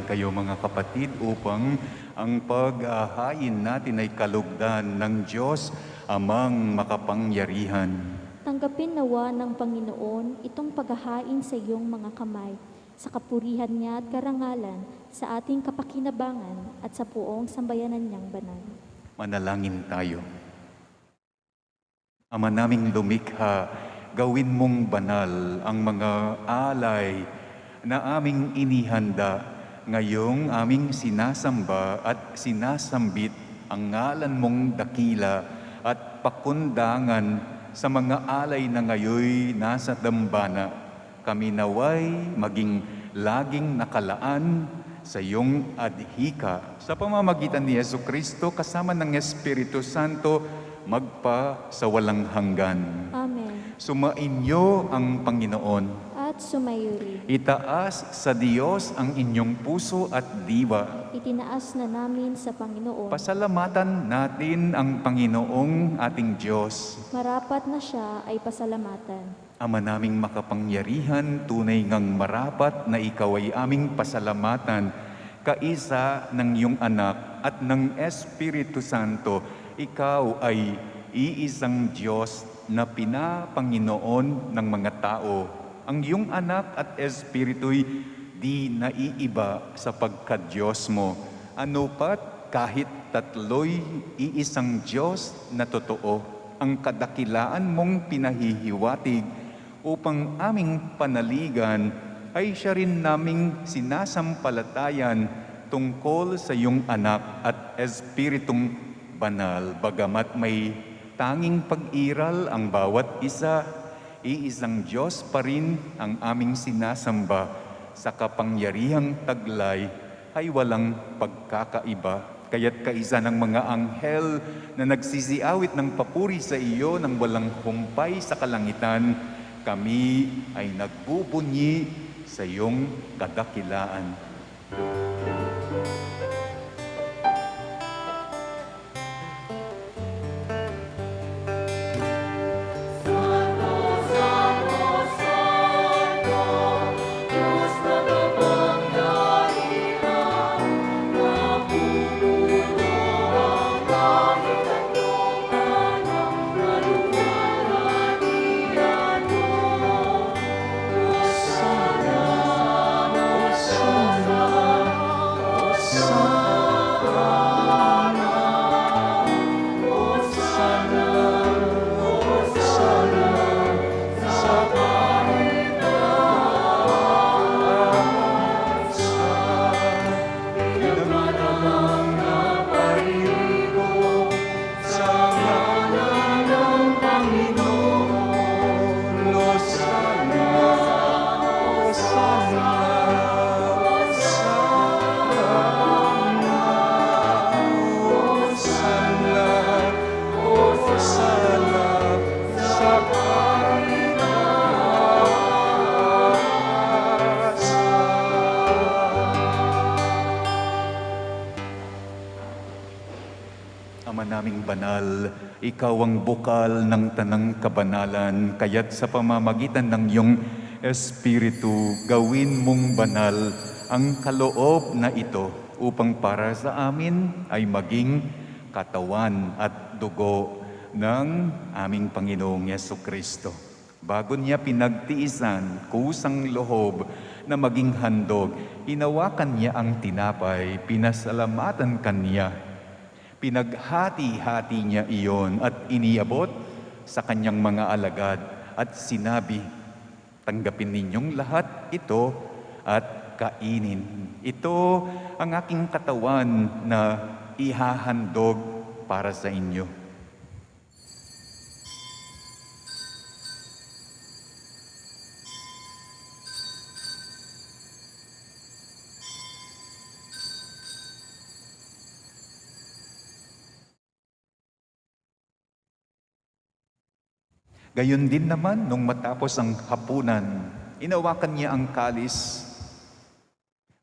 kayo mga kapatid upang ang paghahain natin ay kalugdan ng Diyos amang makapangyarihan. Tanggapin nawa ng Panginoon itong paghahain sa iyong mga kamay, sa kapurihan niya at karangalan, sa ating kapakinabangan at sa buong sambayanan niyang banal. Manalangin tayo. Ama naming lumikha, gawin mong banal ang mga alay na aming inihanda ngayong aming sinasamba at sinasambit ang ngalan mong dakila at pakundangan sa mga alay na ngayoy nasa dambana. Kami naway maging laging nakalaan sa iyong adhika. Sa pamamagitan ni Jesucristo kasama ng Espiritu Santo, magpa sa walang hanggan. Amen. Sumainyo ang Panginoon. At sumayuri. Itaas sa Diyos ang inyong puso at diwa. Itinaas na namin sa Panginoon. Pasalamatan natin ang Panginoong ating Diyos. Marapat na siya ay pasalamatan. Ama naming makapangyarihan, tunay ngang marapat na ikaw ay aming pasalamatan, kaisa ng iyong anak at ng Espiritu Santo. Ikaw ay iisang Diyos na pinapanginoon ng mga tao. Ang iyong anak at Espiritu'y di naiiba sa pagka-Diyos mo. Ano pat kahit tatlo'y iisang Diyos na totoo, ang kadakilaan mong pinahihiwatig upang aming panaligan ay siya rin naming sinasampalatayan tungkol sa iyong anak at Espiritong banal, bagamat may tanging pag-iral ang bawat isa, iisang Diyos pa rin ang aming sinasamba, sa kapangyarihang taglay ay walang pagkakaiba. Kaya't kaisa ng mga anghel na nagsisiawit ng papuri sa iyo nang walang humpay sa kalangitan, kami ay nagbubunyi sa iyong kadakilaan. Ama naming banal, ikaw ang bukal ng tanang kabanalan, kaya't sa pamamagitan ng iyong Espiritu, gawin mong banal ang kaloob na ito upang para sa amin ay maging katawan at dugo ng aming Panginoong Jesucristo. Bago niya pinagtiisan, kusang loob na maging handog, hinawakan niya ang tinapay, pinasalamatan kanya. Pinaghati-hati niya iyon at iniabot sa kanyang mga alagad at sinabi, tanggapin ninyong lahat ito at kainin. Ito ang aking katawan na ihahandog para sa inyo. Gayon din naman, nung matapos ang hapunan, inawakan niya ang kalis.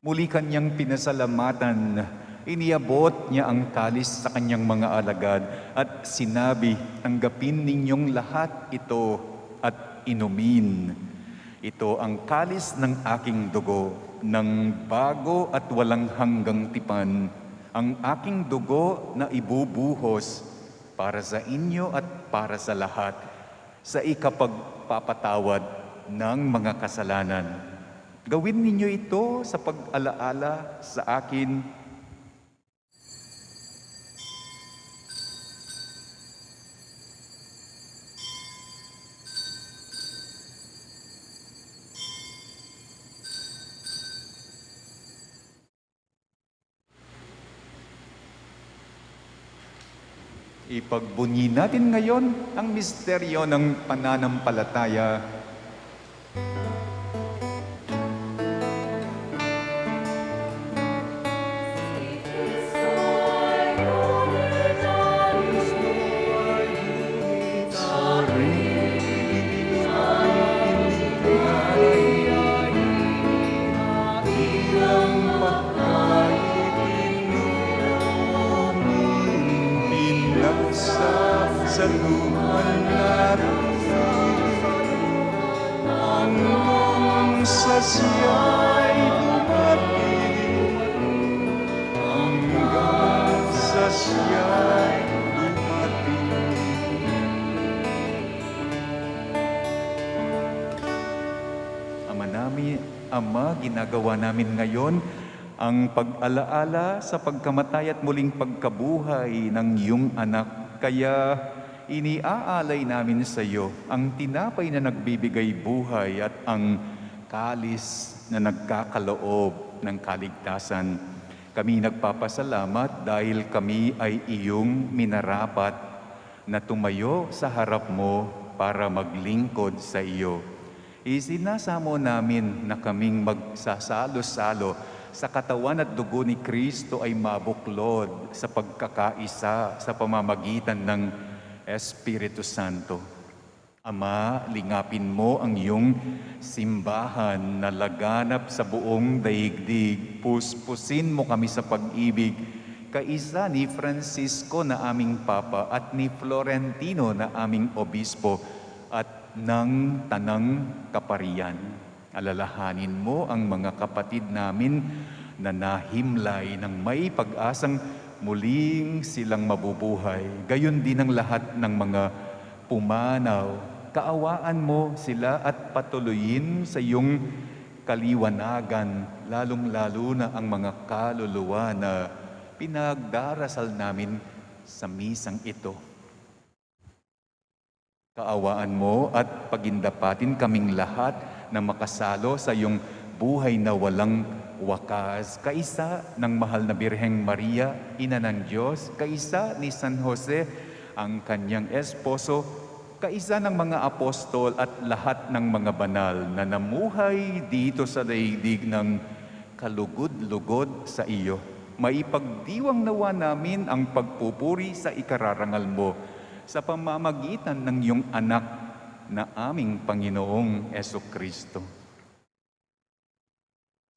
Muli kanyang pinasalamatan, iniabot niya ang kalis sa kanyang mga alagad at sinabi, tanggapin ninyong lahat ito at inumin. Ito ang kalis ng aking dugo, ng bago at walang hanggang tipan, ang aking dugo na ibubuhos para sa inyo at para sa lahat, sa ikapagpapatawad ng mga kasalanan. Gawin ninyo ito sa pag-alaala sa akin. Ipagbunyi natin ngayon ang misteryo ng pananampalataya. Sa luman hanggang sa siya'y dumating, hanggang sa siya'y dumating. Ama namin, Ama, ginagawa namin ngayon ang pag-alaala sa pagkamatay at muling pagkabuhay ng iyong anak. Kaya iniaalay namin sa iyo ang tinapay na nagbibigay buhay at ang kalis na nagkakaloob ng kaligtasan. Kami nagpapasalamat dahil kami ay iyong minarapat na tumayo sa harap mo para maglingkod sa iyo. Isinasamo namin na kaming magsasalo-salo sa katawan at dugo ni Kristo ay mabuklod sa pagkakaisa sa pamamagitan ng Espiritu Santo. Ama, lingapin mo ang iyong simbahan na laganap sa buong daigdig. Puspusin mo kami sa pag-ibig, kaisa ni Francisco na aming Papa at ni Florentino na aming Obispo at ng Tanang Kaparian. Alalahanin mo ang mga kapatid namin na nahimlay ng may pag-asang muling silang mabubuhay. Gayon din ang lahat ng mga pumanaw. Kaawaan mo sila at patuloyin sa iyong kaliwanagan, lalong-lalo na ang mga kaluluwa na pinagdarasal namin sa misang ito. Kaawaan mo at pagindapatin kaming lahat na makasalo sa iyong buhay na walang wakas, kaisa ng mahal na Birheng Maria, Ina ng Diyos, kaisa ni San Jose, ang kanyang esposo, kaisa ng mga apostol at lahat ng mga banal na namuhay dito sa daigdig ng kalugod-lugod sa iyo. Maipagdiwang nawa namin ang pagpupuri sa ikararangal mo sa pamamagitan ng iyong anak na aming Panginoong Jesucristo.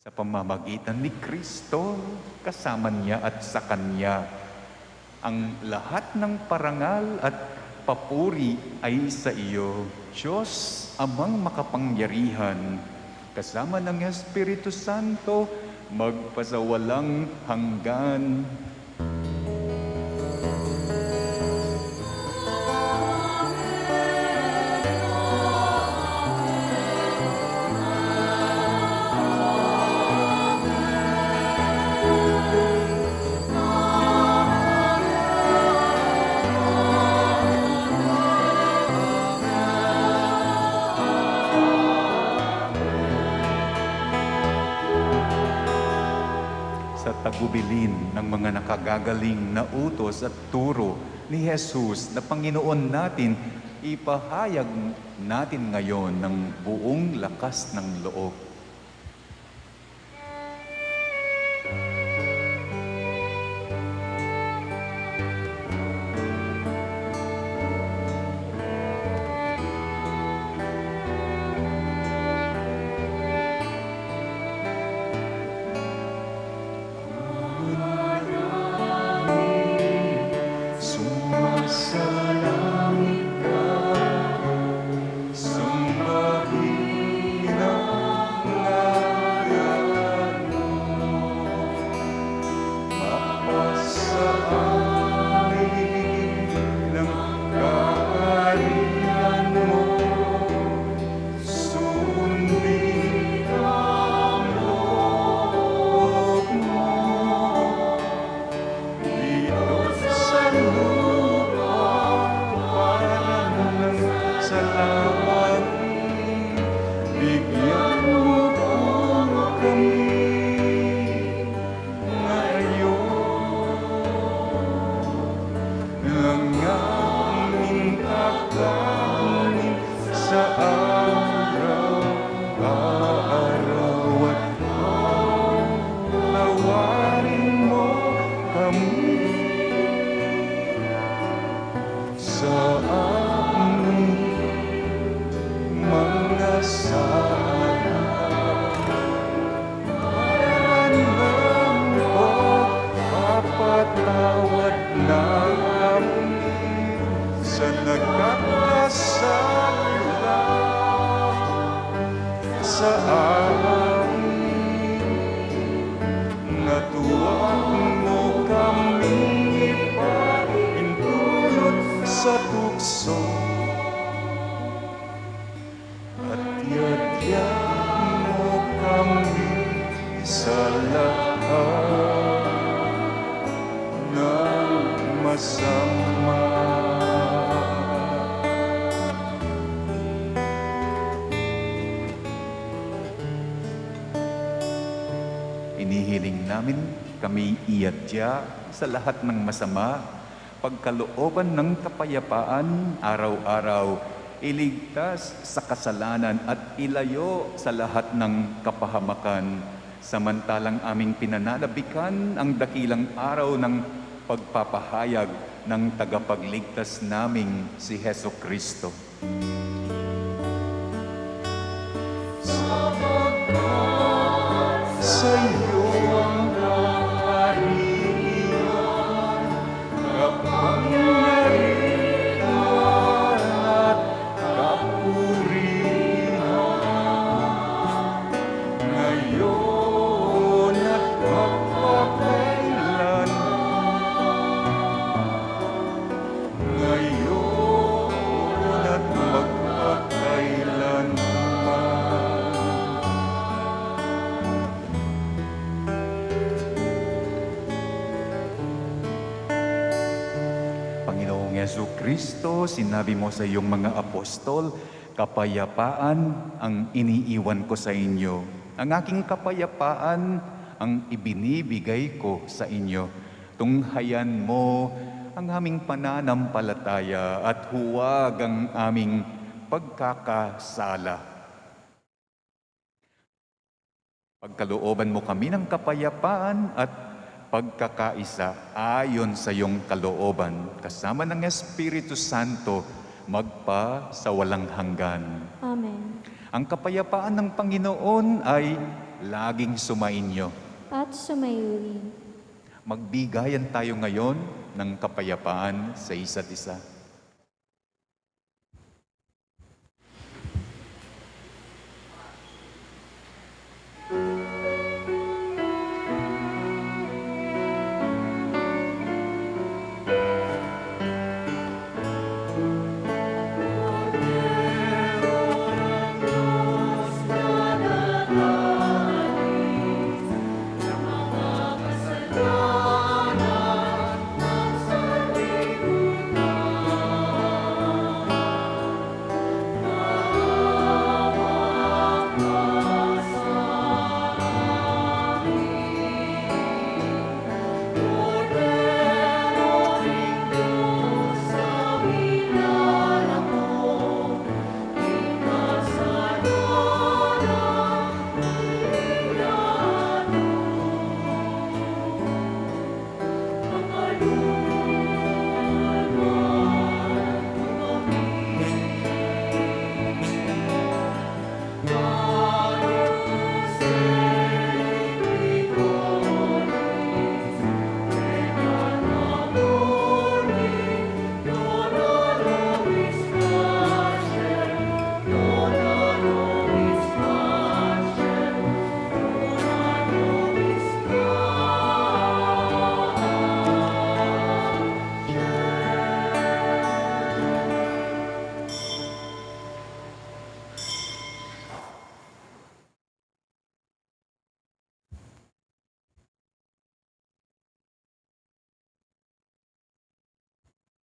Sa pamamagitan ni Kristo, kasama niya at sa Kanya, ang lahat ng parangal at papuri ay sa iyo, Diyos Amang makapangyarihan, kasama ng Espiritu Santo, magpasawalang hanggan. Tagubilin ng mga nakagagaling na utos at turo ni Jesus na Panginoon natin, ipahayag natin ngayon ng buong lakas ng loob. ang aming kakanin sa araw-araw at tawarin mo kami sa aming mga sala. Alam mo, papatawad namin sa nagkakasala sa amin. Natuwag mo kaming ipahintulot sa tukso at yadyan mo kami sa lahat ng masama. Inihiling namin kami iadya sa lahat ng masama, pagkalooban ng kapayapaan araw-araw, iligtas sa kasalanan at ilayo sa lahat ng kapahamakan, samantalang aming pinananabikan ang dakilang araw ng pagpapahayag ng tagapagligtas naming si Heso Kristo. Sa iyo ang kaharian, kapangyarihan at kapurihan, ngayon at magpakailan. Ngayon at magpakailanman. Panginoong Yesu Kristo, sinabi mo sa iyong mga apostol, kapayapaan ang iniiwan ko sa inyo. Ang aking kapayapaan ang ibinibigay ko sa inyo. Tunghayan mo ang aming pananampalataya at huwag ang aming pagkakasala. Pagkalooban mo kami ng kapayapaan at pagkakaisa ayon sa iyong kalooban, kasama ng Espiritu Santo, magpa sa walang hanggan. Amen. Ang kapayapaan ng Panginoon ay laging sumainyo. At sumayo rin. Magbigayan tayo ngayon ng kapayapaan sa isa't isa.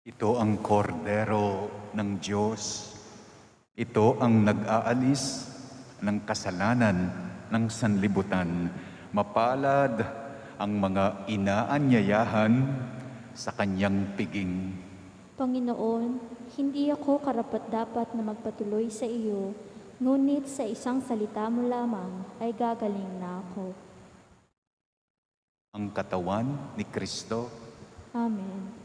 Ito ang kordero ng Diyos. Ito ang nag-aalis ng kasalanan ng sanlibutan. Mapalad ang mga inaanyayahan sa kanyang piging. Panginoon, hindi ako karapat-dapat na magpatuloy sa iyo, ngunit sa isang salita mo lamang ay gagaling na ako. Ang katawan ni Kristo. Amen.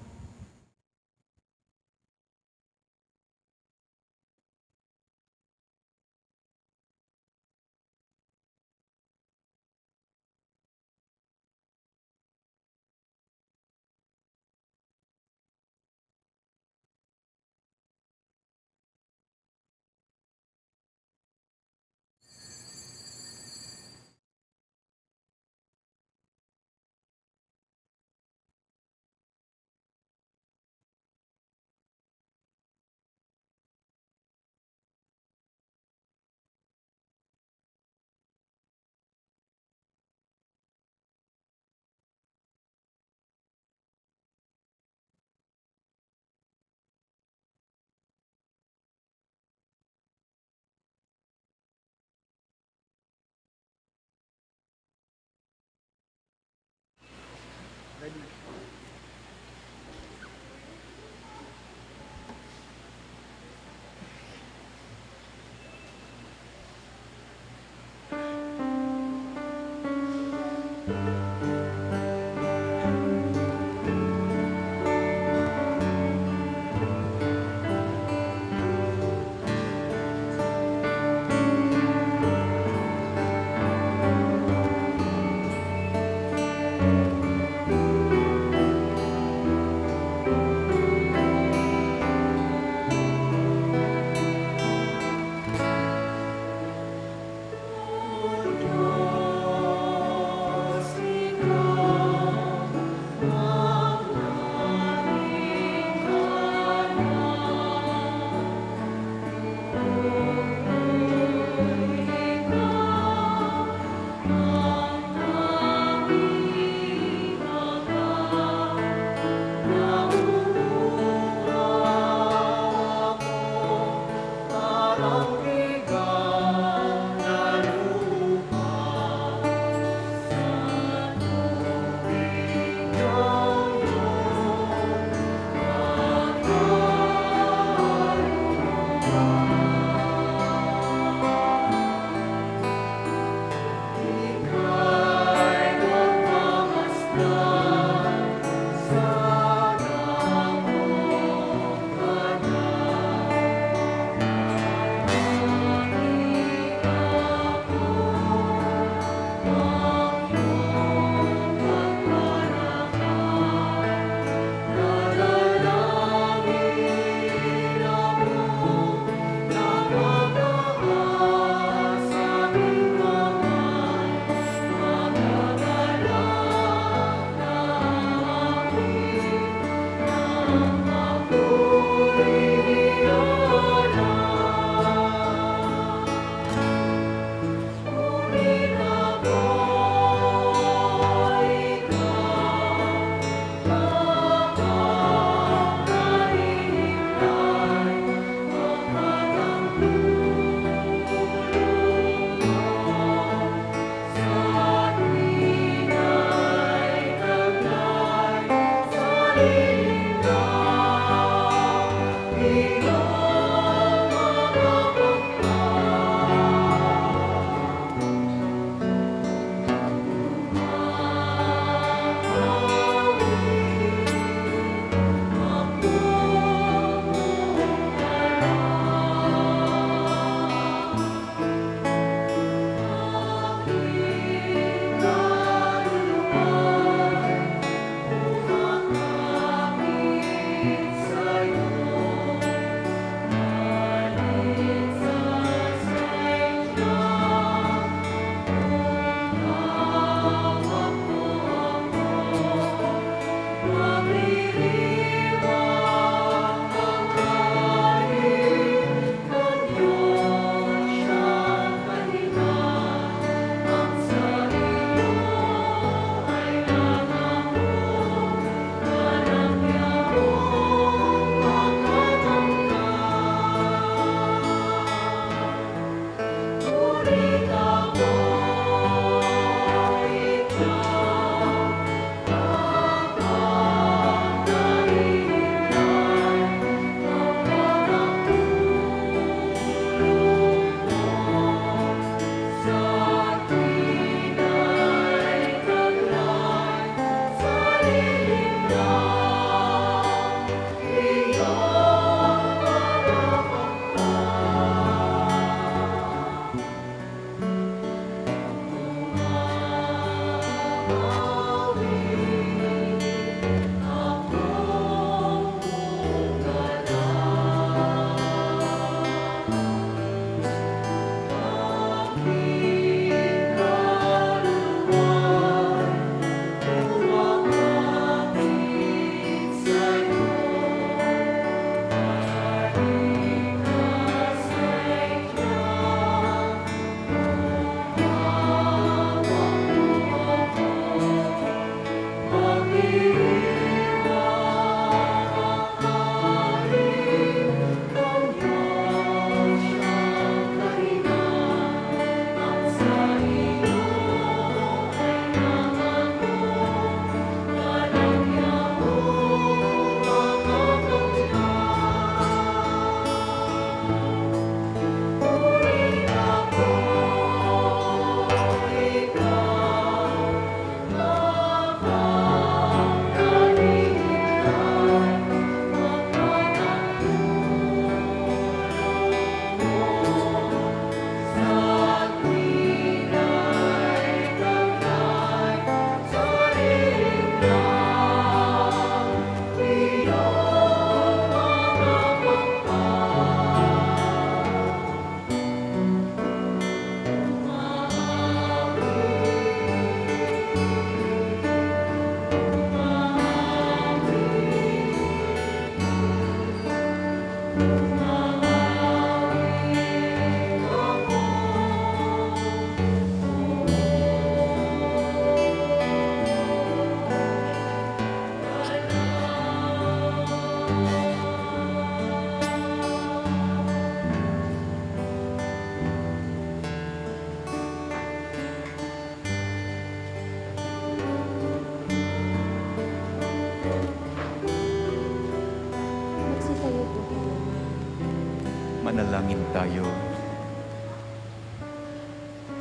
Manalangin tayo.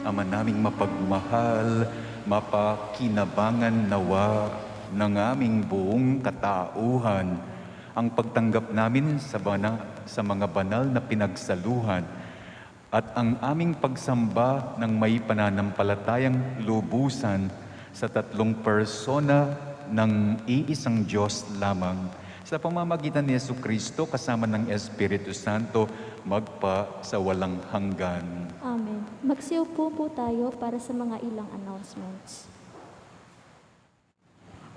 Ama naming mapagmahal, mapakinabangan nawa ng aming buong katauhan ang pagtanggap namin sa mga banal na pinagsaluhan at ang aming pagsamba ng may pananampalatayang lubusan sa tatlong persona ng iisang Diyos lamang sa pamamagitan ni Jesucristo kasama ng Espiritu Santo magpa sa walang hanggan. Amen. Magsiupo po tayo para sa mga ilang announcements.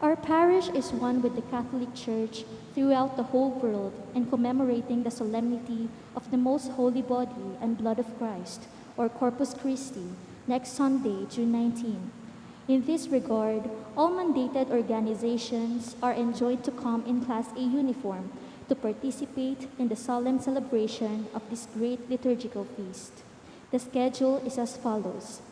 Our parish is one with the Catholic Church throughout the whole world and commemorating the solemnity of the Most Holy Body and Blood of Christ, or Corpus Christi, next Sunday, June 19. In this regard, all mandated organizations are enjoined to come in Class A uniform to participate in the solemn celebration of this great liturgical feast. The schedule is as follows: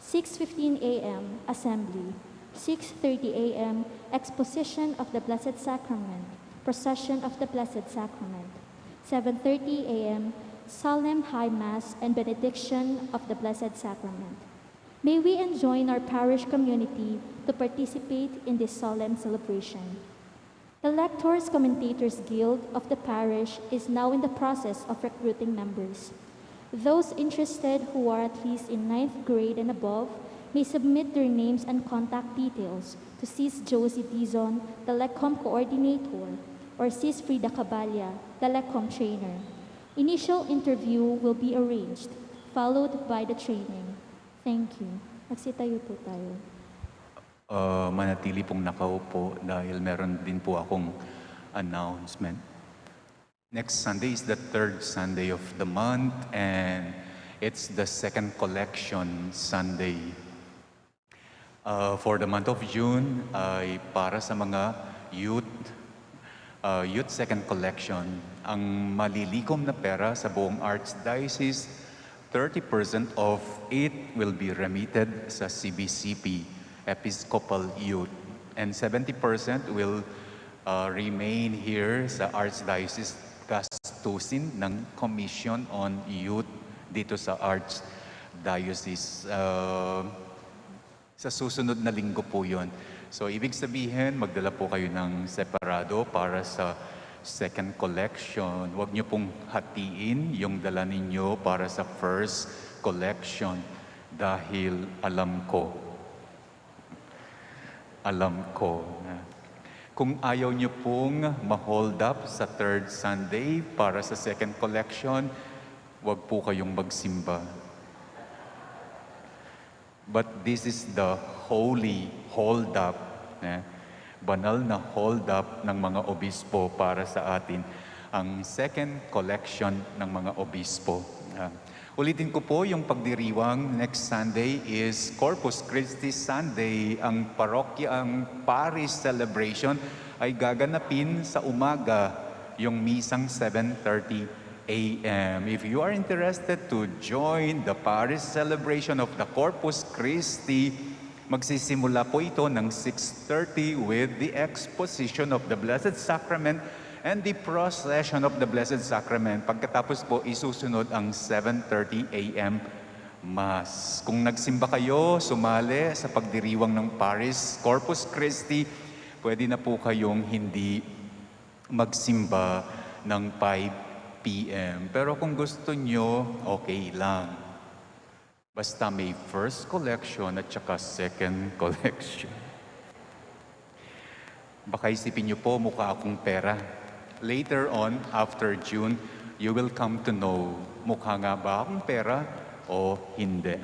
6:15 a.m. Assembly, 6:30 a.m. Exposition of the Blessed Sacrament, Procession of the Blessed Sacrament, 7:30 a.m. Solemn High Mass and Benediction of the Blessed Sacrament. May we enjoin our parish community to participate in this solemn celebration. The Lectors Commentators Guild of the parish is now in the process of recruiting members. Those interested who are at least in 9th grade and above may submit their names and contact details to Sis Josie Dizon, the LECOM Coordinator, or Sis Frida Caballa, the LECOM Trainer. Initial interview will be arranged, followed by the training. Thank you. Magsitayo po tayo. Manatili pong nakaupo dahil meron din po akong announcement. Next Sunday is the third Sunday of the month and it's the second collection Sunday. For the month of June ay para sa mga youth second collection. Ang malilikom na pera sa buong Archdiocese, 30% of it will be remitted sa CBCP, Episcopal Youth, and 70% will remain here sa Archdiocese gastusin ng Commission on Youth dito sa Archdiocese. Sa susunod na linggo po yun. So, ibig sabihin, magdala po kayo ng separado para sa second collection. Huwag niyo pong hatiin yung dala ninyo para sa first collection dahil alam ko na kung ayaw niyo pong ma-hold up sa third Sunday para sa second collection, huwag po kayong magsimba. But this is the holy hold up. Banal na hold up ng mga obispo para sa atin. Ang second collection ng mga obispo. Ulitin ko po yung pagdiriwang next Sunday is Corpus Christi Sunday. Ang parokya, ang parish celebration ay gaganapin sa umaga, yung misang 7:30 a.m. If you are interested to join the parish celebration of the Corpus Christi, magsisimula po ito ng 6:30 with the exposition of the Blessed Sacrament and the procession of the Blessed Sacrament. Pagkatapos po, isusunod ang 7:30 a.m. Mass. Kung nagsimba kayo, sumali sa pagdiriwang ng Paris Corpus Christi, pwede na po kayong hindi magsimba ng 5 p.m. Pero kung gusto nyo, okay lang. Basta may first collection at saka second collection. Baka isipin niyo po, mukha akong pera. Later on, after June, you will come to know, mukha nga ba akong pera o hindi.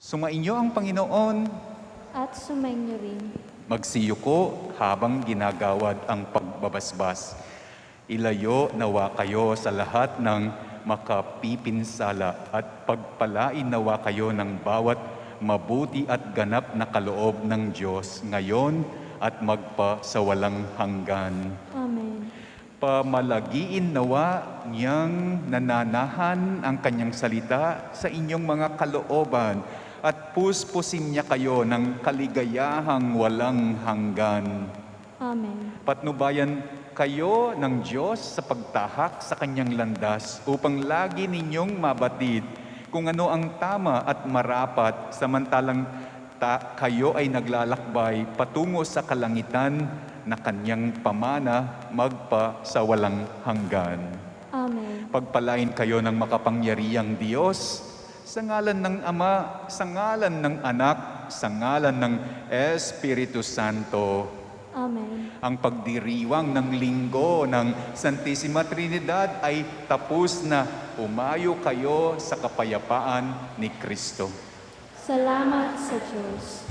Sumainyo ang Panginoon. At sumainyo rin. Magsiyuko habang ginagawad ang pagbabasbas. Ilayo nawa kayo sa lahat ng makapipinsala at pagpalain nawa kayo ng bawat mabuti at ganap na kaloob ng Diyos ngayon at magpa sa walang hanggan. Amen. Pamalagiin nawa niyang nananahan ang kanyang salita sa inyong mga kalooban at puspusin niya kayo ng kaligayahang walang hanggan. Amen. Patnubayan kayo ng Diyos sa pagtahak sa kanyang landas upang lagi ninyong mabatid kung ano ang tama at marapat samantalang kayo ay naglalakbay patungo sa kalangitan na kanyang pamana magpa sa walang hanggan. Amen. Pagpalain kayo ng makapangyarihang Diyos, sa ngalan ng Ama, sa ngalan ng Anak, sa ngalan ng Espiritu Santo. Amen. Ang pagdiriwang ng linggo ng Santissima Trinidad ay tapos na. Umayo kayo sa kapayapaan ni Kristo. Salamat sa Diyos.